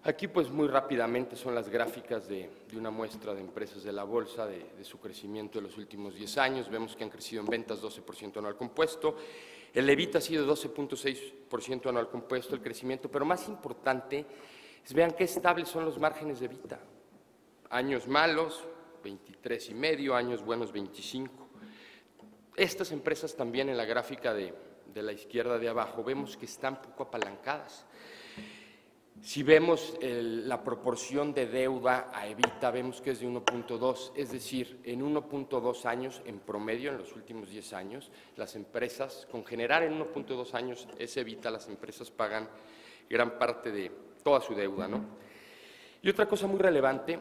Aquí pues muy rápidamente son las gráficas de una muestra de empresas de la bolsa, de su crecimiento en los últimos 10 años. Vemos que han crecido en ventas 12% anual compuesto. El EBITDA ha sido 12.6% anual compuesto, el crecimiento, pero más importante es vean qué estables son los márgenes de EBITDA. Años malos, 23,5, años buenos, 25. Estas empresas también en la gráfica de la izquierda de abajo vemos que están poco apalancadas. Si vemos la proporción de deuda a EBITDA, vemos que es de 1.2, es decir, en 1.2 años en promedio, en los últimos 10 años, las empresas, con generar en 1.2 años ese EBITDA, las empresas pagan gran parte de toda su deuda, ¿no? Y otra cosa muy relevante,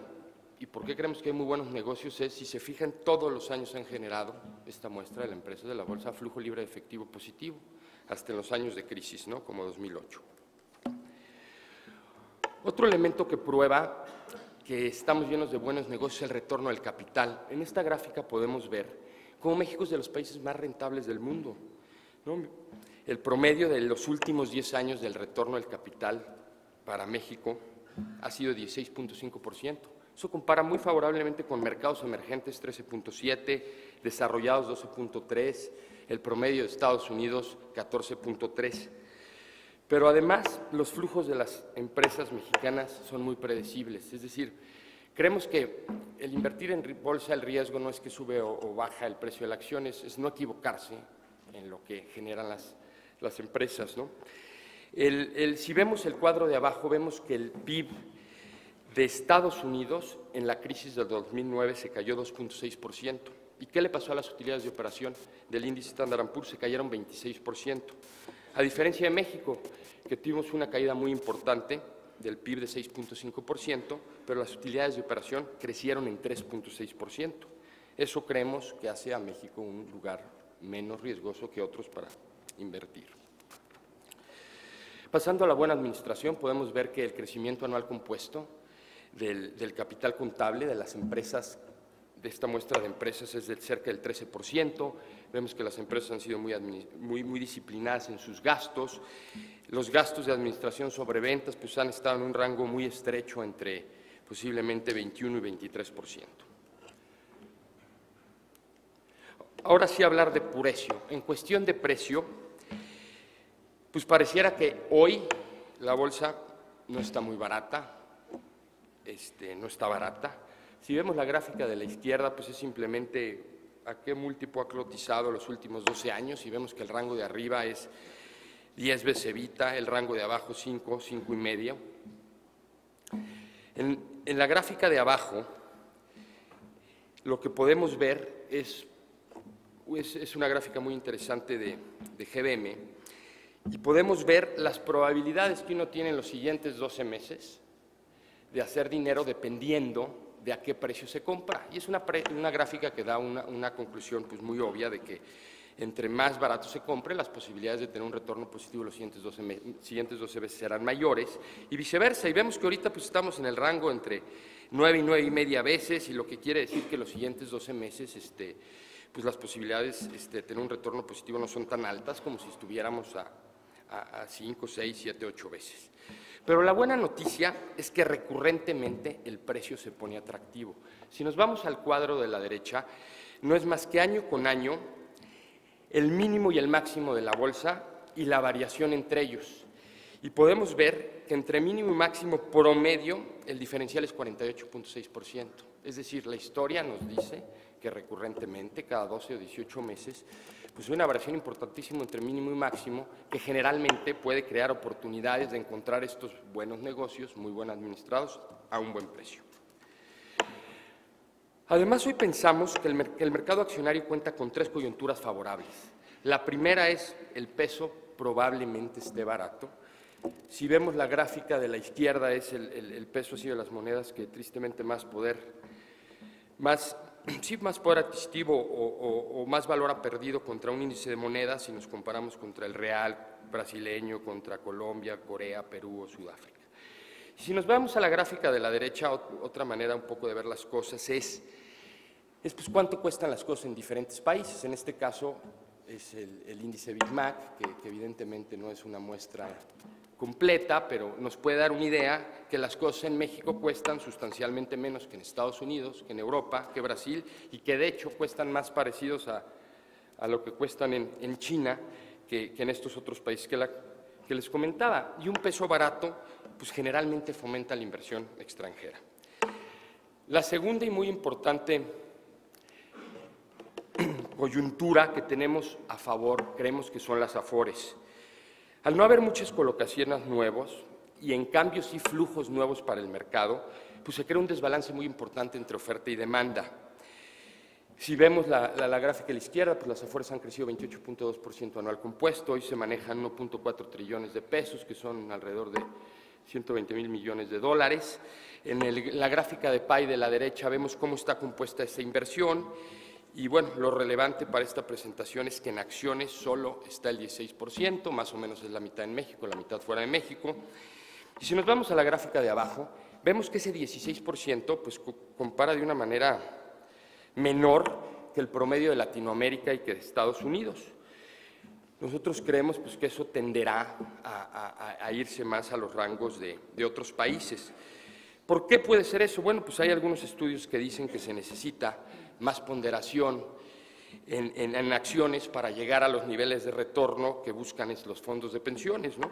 y por qué creemos que hay muy buenos negocios, es, si se fijan, todos los años han generado esta muestra de la empresa de la bolsa flujo libre de efectivo positivo, hasta en los años de crisis, ¿no? Como 2008. Otro elemento que prueba que estamos llenos de buenos negocios es el retorno del capital. En esta gráfica podemos ver cómo México es de los países más rentables del mundo, ¿no? El promedio de los últimos 10 años del retorno del capital para México ha sido 16.5%. Eso compara muy favorablemente con mercados emergentes, 13.7%, desarrollados 12.3%, el promedio de Estados Unidos 14.3%. Pero además, los flujos de las empresas mexicanas son muy predecibles, es decir, creemos que el invertir en bolsa, el riesgo no es que sube o baja el precio de la acción, es no equivocarse en lo que generan las empresas, ¿no? Si vemos el cuadro de abajo, vemos que el PIB de Estados Unidos en la crisis del 2009 se cayó 2.6%. ¿Y qué le pasó a las utilidades de operación del índice Standard & Poor's? Se cayeron 26%. A diferencia de México, que tuvimos una caída muy importante del PIB de 6.5%, pero las utilidades de operación crecieron en 3.6%. Eso creemos que hace a México un lugar menos riesgoso que otros para invertir. Pasando a la buena administración, podemos ver que el crecimiento anual compuesto del capital contable de las empresas, de esta muestra de empresas, es de cerca del 13%. Vemos que las empresas han sido muy disciplinadas en sus gastos. Los gastos de administración sobre ventas pues, han estado en un rango muy estrecho entre posiblemente 21 y 23%. Ahora sí hablar de precio. En cuestión de precio, pues pareciera que hoy la bolsa no está muy barata, no está barata. Si vemos la gráfica de la izquierda, pues es simplemente a qué múltiplo ha cotizado los últimos 12 años y vemos que el rango de arriba es 10 veces EBITDA, el rango de abajo 5, 5,5. En la gráfica de abajo, lo que podemos ver es una gráfica muy interesante de GBM y podemos ver las probabilidades que uno tiene en los siguientes 12 meses de hacer dinero dependiendo de a qué precio se compra. Y es una gráfica que da una conclusión pues, muy obvia de que entre más barato se compre, las posibilidades de tener un retorno positivo los siguientes 12 meses serán mayores y viceversa. Y vemos que ahorita pues, estamos en el rango entre 9 y 9,5 veces, y lo que quiere decir que los siguientes 12 meses pues, las posibilidades de tener un retorno positivo no son tan altas como si estuviéramos a 5, 6, 7, 8 veces. Pero la buena noticia es que recurrentemente el precio se pone atractivo. Si nos vamos al cuadro de la derecha, no es más que año con año el mínimo y el máximo de la bolsa y la variación entre ellos. Y podemos ver que entre mínimo y máximo promedio el diferencial es 48.6%. Es decir, la historia nos dice que recurrentemente, cada 12 o 18 meses, pues hay una variación importantísima entre mínimo y máximo que generalmente puede crear oportunidades de encontrar estos buenos negocios, muy bien administrados, a un buen precio. Además, hoy pensamos que el mercado accionario cuenta con 3 coyunturas favorables. La primera es el peso probablemente esté barato. Si vemos la gráfica de la izquierda, es el peso así de las monedas que tristemente más poder adquisitivo o más valor ha perdido contra un índice de monedas si nos comparamos contra el real brasileño, contra Colombia, Corea, Perú o Sudáfrica. Si nos vamos a la gráfica de la derecha, otra manera un poco de ver las cosas es pues cuánto cuestan las cosas en diferentes países. En este caso es el índice Big Mac, que evidentemente no es una muestra completa, pero nos puede dar una idea que las cosas en México cuestan sustancialmente menos que en Estados Unidos, que en Europa, que Brasil, y que de hecho cuestan más parecidos a lo que cuestan en China que en estos otros países que les comentaba. Y un peso barato, pues generalmente fomenta la inversión extranjera. La segunda y muy importante coyuntura que tenemos a favor, creemos que son las afores. Al no haber muchas colocaciones nuevas y en cambio sí flujos nuevos para el mercado, pues se crea un desbalance muy importante entre oferta y demanda. Si vemos la gráfica a la izquierda, pues las afores han crecido 28.2% anual compuesto, hoy se manejan 1.4 trillones de pesos, que son alrededor de 120,000 millones de dólares. En la gráfica de pie de la derecha vemos cómo está compuesta esa inversión. Y bueno, lo relevante para esta presentación es que en acciones solo está el 16%, más o menos es la mitad en México, la mitad fuera de México. Y si nos vamos a la gráfica de abajo, vemos que ese 16% pues, compara de una manera menor que el promedio de Latinoamérica y que de Estados Unidos. Nosotros creemos pues, que eso tenderá a irse más a los rangos de otros países. ¿Por qué puede ser eso? Bueno, pues hay algunos estudios que dicen que se necesita más ponderación en acciones para llegar a los niveles de retorno que buscan los fondos de pensiones, ¿no?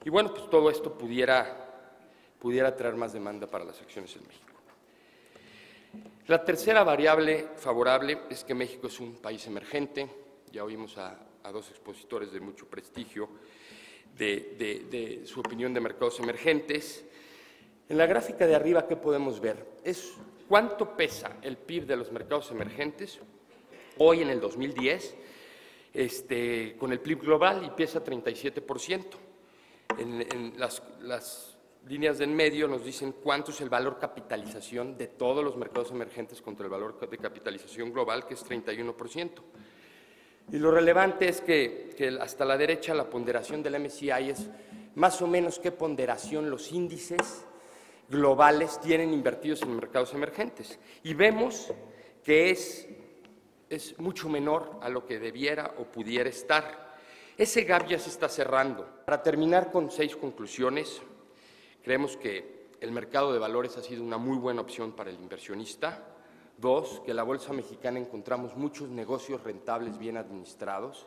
Y bueno, pues todo esto pudiera traer más demanda para las acciones en México. La tercera variable favorable es que México es un país emergente. Ya oímos a 2 expositores de mucho prestigio de su opinión de mercados emergentes. En la gráfica de arriba, ¿qué podemos ver? Es cuánto pesa el PIB de los mercados emergentes hoy en el 2010 con el PIB global y pesa 37%. En las líneas de en medio nos dicen cuánto es el valor capitalización de todos los mercados emergentes contra el valor de capitalización global, que es 31%. Y lo relevante es que hasta la derecha la ponderación del MSCI es más o menos qué ponderación los índices globales tienen invertidos en mercados emergentes. Y vemos que es mucho menor a lo que debiera o pudiera estar. Ese gap ya se está cerrando. Para terminar con 6 conclusiones, creemos que el mercado de valores ha sido una muy buena opción para el inversionista. 2, que en la Bolsa Mexicana encontramos muchos negocios rentables bien administrados.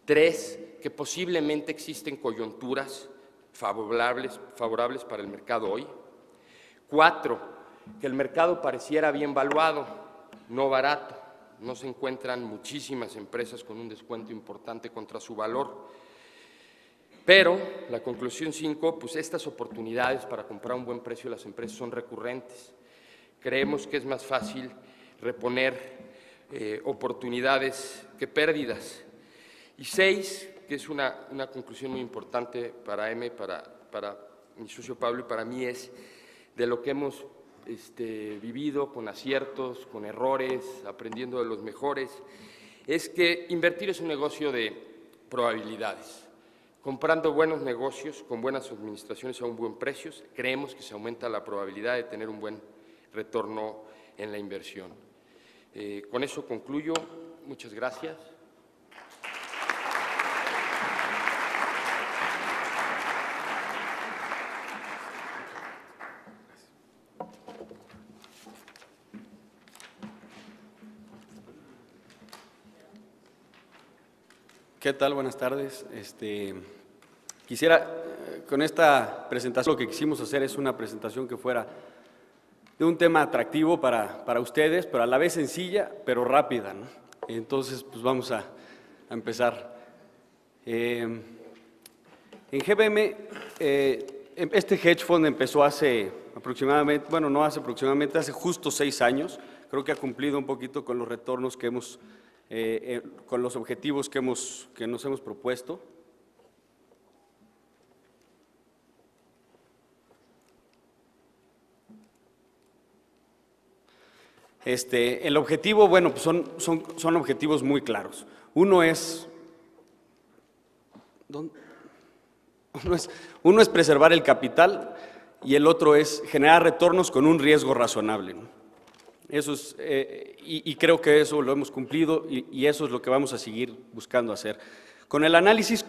3, que posiblemente existen coyunturas favorables para el mercado hoy. 4, que el mercado pareciera bien valuado, no barato. No se encuentran muchísimas empresas con un descuento importante contra su valor. Pero la conclusión 5, pues estas oportunidades para comprar a un buen precio de las empresas son recurrentes. Creemos que es más fácil reponer oportunidades que pérdidas. Y 6, que es una conclusión muy importante para para mi socio Pablo y para mí, es de lo que hemos vivido con aciertos, con errores, aprendiendo de los mejores, es que invertir es un negocio de probabilidades. Comprando buenos negocios con buenas administraciones a un buen precio, creemos que se aumenta la probabilidad de tener un buen retorno en la inversión. Con eso concluyo. Muchas gracias. ¿Qué tal? Buenas tardes. Quisiera, con esta presentación, lo que quisimos hacer es una presentación que fuera de un tema atractivo para ustedes, pero a la vez sencilla, pero rápida, ¿no? Entonces, pues vamos a empezar. En GBM, este hedge fund empezó hace aproximadamente, bueno, no hace aproximadamente, hace justo 6 años. Creo que ha cumplido un poquito con los retornos que hemos, con los objetivos que nos hemos propuesto. El objetivo, bueno, pues son objetivos muy claros. Uno es preservar el capital y el otro es generar retornos con un riesgo razonable, ¿no? Eso es, y creo que eso lo hemos cumplido y eso es lo que vamos a seguir buscando hacer. Con el análisis,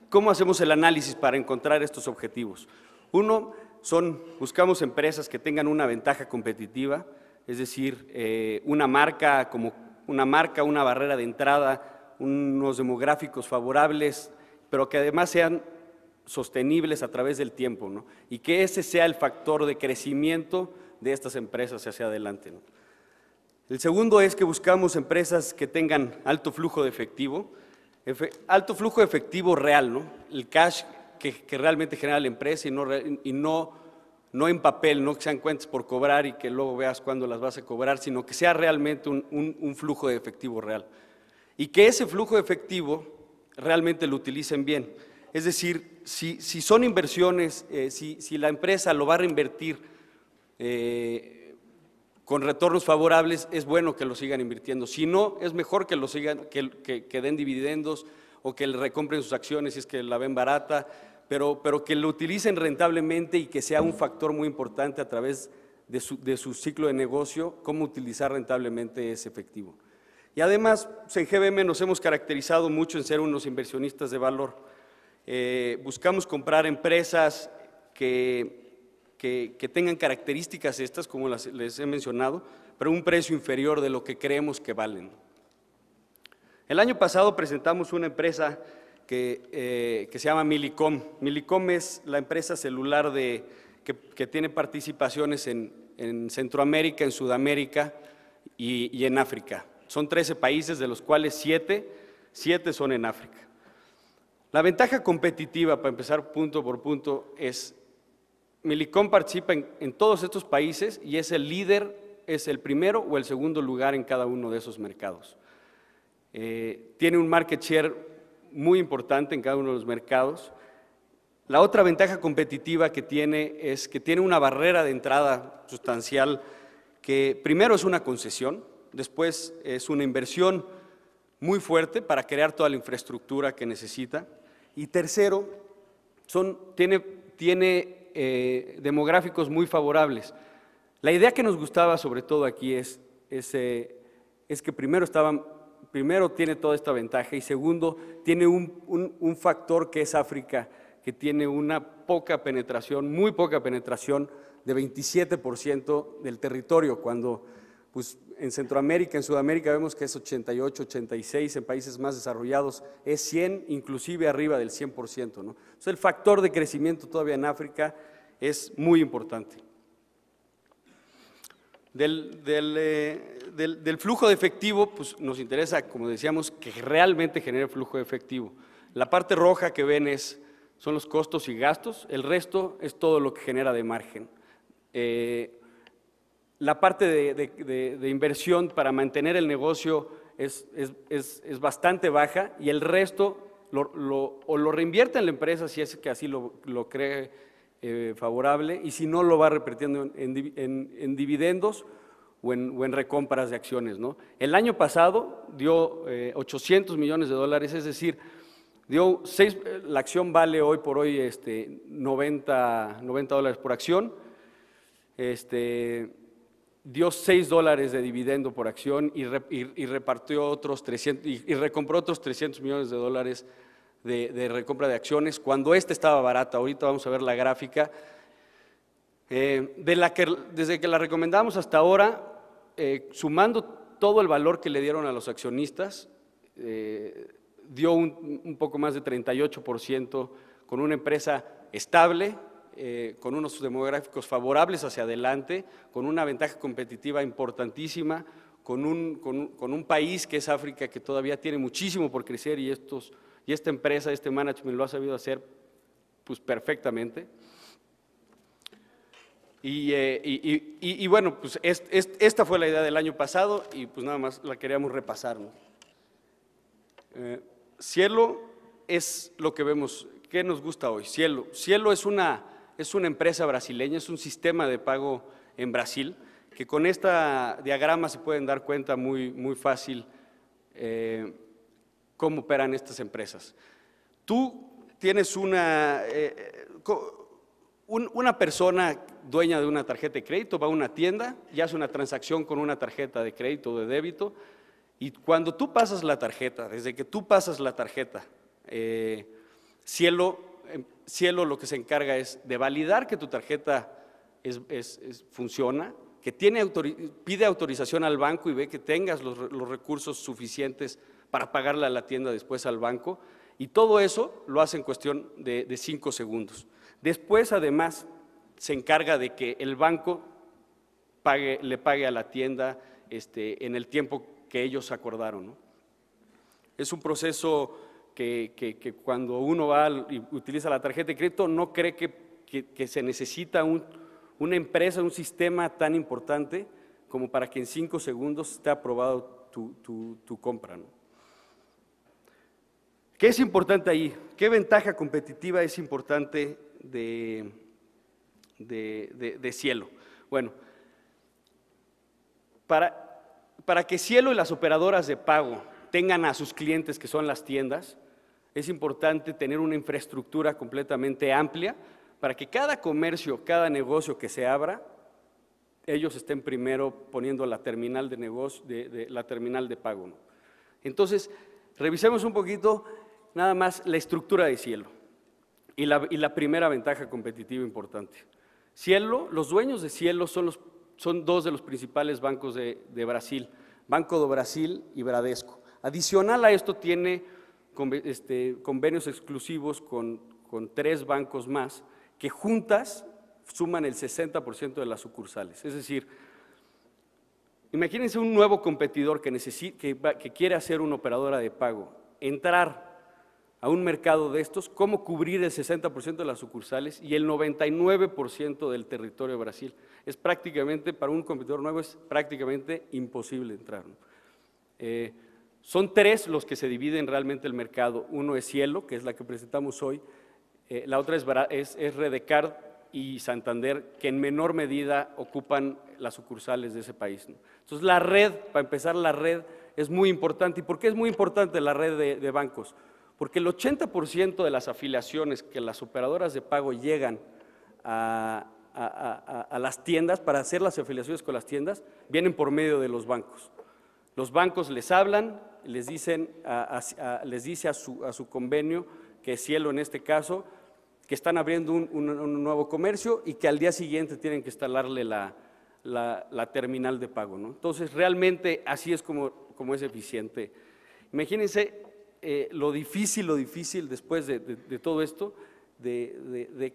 ¿cómo hacemos el análisis para encontrar estos objetivos? Uno, buscamos empresas que tengan una ventaja competitiva, es decir, una marca, una barrera de entrada, unos demográficos favorables, pero que además sean sostenibles a través del tiempo, ¿no? Y que ese sea el factor de crecimiento de estas empresas hacia adelante, ¿no? El segundo es que buscamos empresas que tengan alto flujo de efectivo real, ¿no? El cash que realmente genera la empresa y no en papel, no que sean cuentas por cobrar y que luego veas cuándo las vas a cobrar, sino que sea realmente un flujo de efectivo real. Y que ese flujo de efectivo realmente lo utilicen bien. Es decir, si son inversiones, si la empresa lo va a reinvertir con retornos favorables, es bueno que lo sigan invirtiendo. Si no, es mejor que lo sigan, que den dividendos o que le recompren sus acciones si es que la ven barata, pero que lo utilicen rentablemente y que sea un factor muy importante a través de su ciclo de negocio, cómo utilizar rentablemente ese efectivo. Y además, en GBM nos hemos caracterizado mucho en ser unos inversionistas de valor. Buscamos comprar empresas que tengan características estas, como les he mencionado, pero un precio inferior de lo que creemos que valen. El año pasado presentamos una empresa que se llama Millicom. Millicom es la empresa celular que tiene participaciones en Centroamérica, en Sudamérica y en África. Son 13 países, de los cuales 7 son en África. La ventaja competitiva, para empezar punto por punto, es Millicom participa en todos estos países y es el líder, es el primero o el segundo lugar en cada uno de esos mercados. Tiene un market share muy importante en cada uno de los mercados. La otra ventaja competitiva que tiene es que tiene una barrera de entrada sustancial que primero es una concesión, después es una inversión muy fuerte para crear toda la infraestructura que necesita y tercero, tiene demográficos muy favorables. La idea que nos gustaba sobre todo aquí es que primero tiene toda esta ventaja y segundo tiene un factor que es África, que tiene una poca penetración, muy poca penetración de 27% del territorio, cuando pues, en Centroamérica, en Sudamérica vemos que es 88, 86, en países más desarrollados es 100, inclusive arriba del 100%, ¿no? Entonces, el factor de crecimiento todavía en África es muy importante. Del flujo de efectivo, pues nos interesa, como decíamos, que realmente genere flujo de efectivo. La parte roja que ven son los costos y gastos, el resto es todo lo que genera de margen. La parte de inversión para mantener el negocio es bastante baja y el resto o lo reinvierte en la empresa si es que así lo cree favorable y si no lo va repitiendo en dividendos o en recompras de acciones, ¿no? El año pasado dio $800 millones, es decir, la acción vale hoy por hoy $90 por acción, dio $6 de dividendo por acción y repartió otros 300 y recompró otros $300 millones de recompra de acciones cuando estaba barata. Ahorita vamos a ver la gráfica. Desde que la recomendamos hasta ahora, sumando todo el valor que le dieron a los accionistas, dio un poco más de 38%, con una empresa estable, con unos demográficos favorables hacia adelante, con una ventaja competitiva importantísima, con un país que es África, que todavía tiene muchísimo por crecer, y esta empresa, este management lo ha sabido hacer pues perfectamente. Y bueno, pues esta fue la idea del año pasado y pues nada más la queríamos repasar, ¿no? Cielo es lo que vemos. ¿Qué nos gusta hoy? Cielo es una empresa brasileña, es un sistema de pago en Brasil, que con esta diagrama se pueden dar cuenta muy fácil cómo operan estas empresas. Tú tienes una persona dueña de una tarjeta de crédito, va a una tienda y hace una transacción con una tarjeta de crédito o de débito, y cuando tú pasas la tarjeta, desde que tú pasas la tarjeta, Cielo lo que se encarga es de validar que tu tarjeta funciona, que pide autorización al banco y ve que tengas los recursos suficientes para pagarle a la tienda después al banco, y todo eso lo hace en cuestión de 5 segundos. Después, además, se encarga de que el banco le pague a la tienda en el tiempo que ellos acordaron, ¿no? Es un proceso que cuando uno va y utiliza la tarjeta de crédito no cree que se necesita una empresa, un sistema tan importante como para que en 5 segundos esté aprobado tu compra, ¿no? ¿Qué es importante ahí? ¿Qué ventaja competitiva es importante de Cielo? Bueno, para que Cielo y las operadoras de pago tengan a sus clientes, que son las tiendas, es importante tener una infraestructura completamente amplia para que cada comercio, cada negocio que se abra, ellos estén primero poniendo la terminal de negocio, la terminal de pago, ¿no? Entonces, revisemos un poquito nada más la estructura de Cielo y la primera ventaja competitiva importante. Cielo, los dueños de Cielo son 2 de los principales bancos de Brasil, Banco do Brasil y Bradesco. Adicional a esto tiene convenios exclusivos con 3 bancos más que juntas suman el 60% de las sucursales. Es decir, imagínense un nuevo competidor que quiere hacer una operadora de pago, entrar a un mercado de estos, cómo cubrir el 60% de las sucursales y el 99% del territorio de Brasil. Es prácticamente, para un competidor nuevo, es prácticamente imposible entrar, ¿no? Son 3 los que se dividen realmente el mercado. Uno es Cielo, que es la que presentamos hoy, la otra es Redecard y Santander, que en menor medida ocupan las sucursales de ese país, ¿no? Entonces la red, para empezar, la red es muy importante. ¿Y por qué es muy importante la red de bancos? Porque el 80% de las afiliaciones que las operadoras de pago llegan a las tiendas, para hacer las afiliaciones con las tiendas, vienen por medio de los bancos. Los bancos les hablan, les dice a su convenio, que es Cielo en este caso, que están abriendo un nuevo comercio y que al día siguiente tienen que instalarle la terminal de pago, ¿no? Entonces, realmente así es como es eficiente. Imagínense lo difícil después de todo esto, de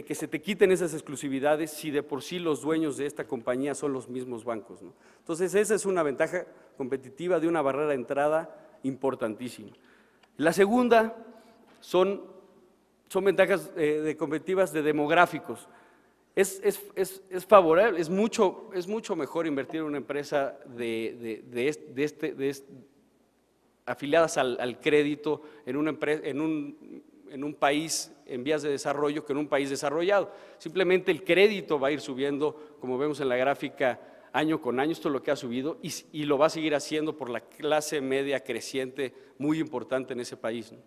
que se te quiten esas exclusividades si de por sí los dueños de esta compañía son los mismos bancos, ¿no? Entonces, esa es una ventaja competitiva de una barrera de entrada importantísima. La segunda son ventajas competitivas de demográficos. Es favorable, es mucho mejor invertir en una empresa afiliadas al crédito en un país en vías de desarrollo que en un país desarrollado. Simplemente el crédito va a ir subiendo, como vemos en la gráfica, año con año. Esto es lo que ha subido y lo va a seguir haciendo por la clase media creciente muy importante en ese país, ¿no?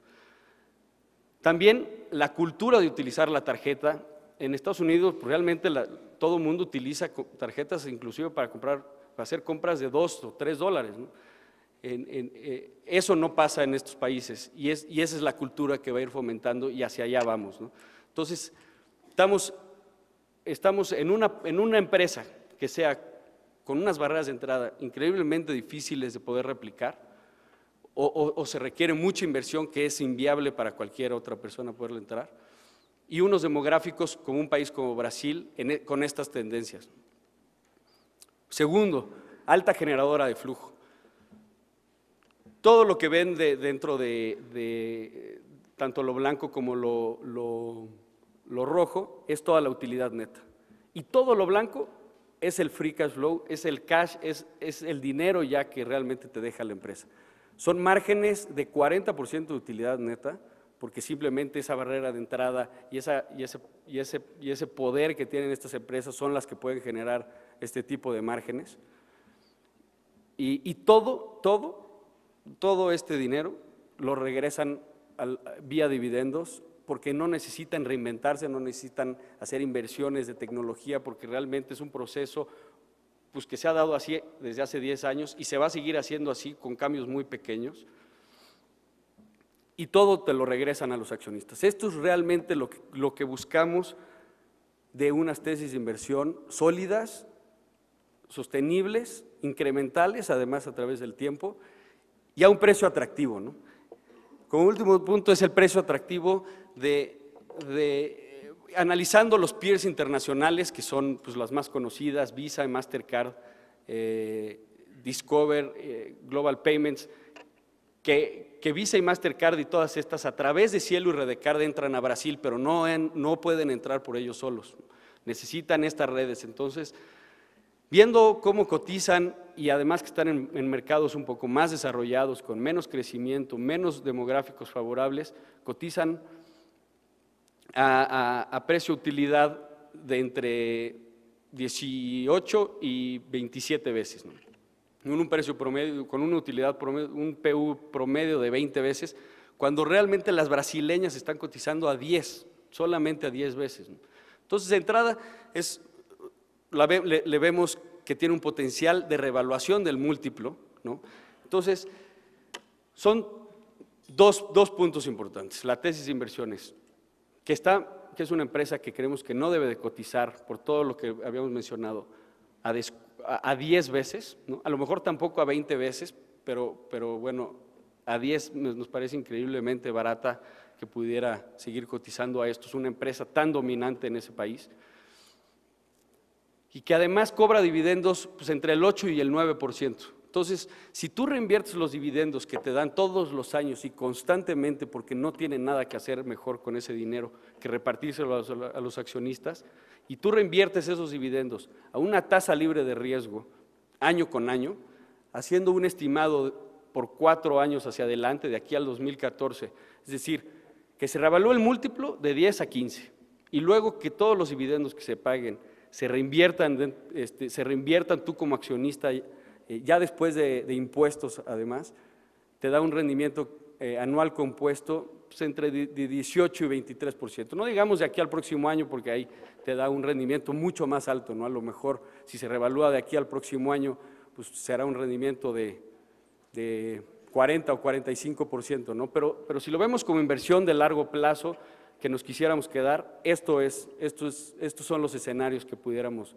También la cultura de utilizar la tarjeta. En Estados Unidos, pues, realmente todo el mundo utiliza tarjetas inclusive para hacer compras de $2 o $3, ¿no? Eso no pasa en estos países y esa es la cultura que va a ir fomentando y hacia allá vamos, ¿no? Entonces, estamos en una empresa que sea con unas barreras de entrada increíblemente difíciles de poder replicar, o se requiere mucha inversión que es inviable para cualquier otra persona poderle entrar, y unos demográficos como un país como Brasil con estas tendencias. Segundo, alta generadora de flujo. Todo lo que ven dentro de tanto lo blanco como lo rojo es toda la utilidad neta. Y todo lo blanco es el free cash flow, es el cash, es el dinero ya que realmente te deja la empresa. Son márgenes de 40% de utilidad neta, porque simplemente esa barrera de entrada y ese poder que tienen estas empresas son las que pueden generar este tipo de márgenes. Y todo este dinero lo regresan vía dividendos, porque no necesitan reinventarse, no necesitan hacer inversiones de tecnología, porque realmente es un proceso pues, que se ha dado así desde hace 10 años y se va a seguir haciendo así con cambios muy pequeños. Y todo te lo regresan a los accionistas. Esto es realmente lo que buscamos de unas tesis de inversión sólidas, sostenibles, incrementales, además a través del tiempo, y a un precio atractivo, ¿no? Como último punto es el precio atractivo analizando los peers internacionales, que son pues, las más conocidas, Visa, Mastercard, Discover, Global Payments, que Visa y Mastercard y todas estas a través de Cielo y Redecard entran a Brasil, pero no pueden entrar por ellos solos, necesitan estas redes. Entonces, viendo cómo cotizan y además que están en mercados un poco más desarrollados, con menos crecimiento, menos demográficos favorables, cotizan a precio-utilidad de entre 18 y 27 veces, ¿no? Un precio promedio, con una utilidad promedio, un PU promedio de 20 veces, cuando realmente las brasileñas están cotizando a 10, solamente a 10 veces, ¿no? Entonces, de entrada, le vemos que tiene un potencial de revaluación del múltiplo, ¿no? Entonces, son dos puntos importantes. La tesis de inversiones, que es una empresa que creemos que no debe de cotizar por todo lo que habíamos mencionado a 10 veces, ¿no? A lo mejor tampoco a 20 veces, pero bueno, a 10 nos parece increíblemente barata que pudiera seguir cotizando a esto. Es una empresa tan dominante en ese país y que además cobra dividendos pues, entre el 8 y el 9%. Entonces, si tú reinviertes los dividendos que te dan todos los años y constantemente, porque no tienen nada que hacer mejor con ese dinero que repartírselo a los accionistas, y tú reinviertes esos dividendos a una tasa libre de riesgo, año con año, haciendo un estimado por 4 años hacia adelante, de aquí al 2014, es decir, que se revalúe el múltiplo de 10 a 15, y luego que todos los dividendos que se paguen se reinviertan tú como accionista, ya después de impuestos además, te da un rendimiento anual compuesto pues, entre de 18 y 23%. No digamos de aquí al próximo año porque ahí te da un rendimiento mucho más alto, ¿no? A lo mejor si se revalúa de aquí al próximo año, pues será un rendimiento de 40 o 45%, ¿no? Pero si lo vemos como inversión de largo plazo que nos quisiéramos quedar, estos son los escenarios que pudiéramos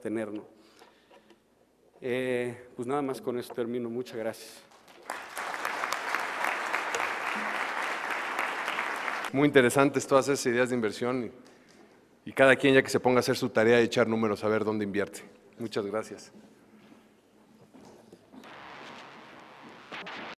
tener, ¿no? Pues nada más con eso termino. Muchas gracias. Muy interesantes todas esas ideas de inversión y cada quien ya que se ponga a hacer su tarea y echar números a ver dónde invierte. Muchas gracias.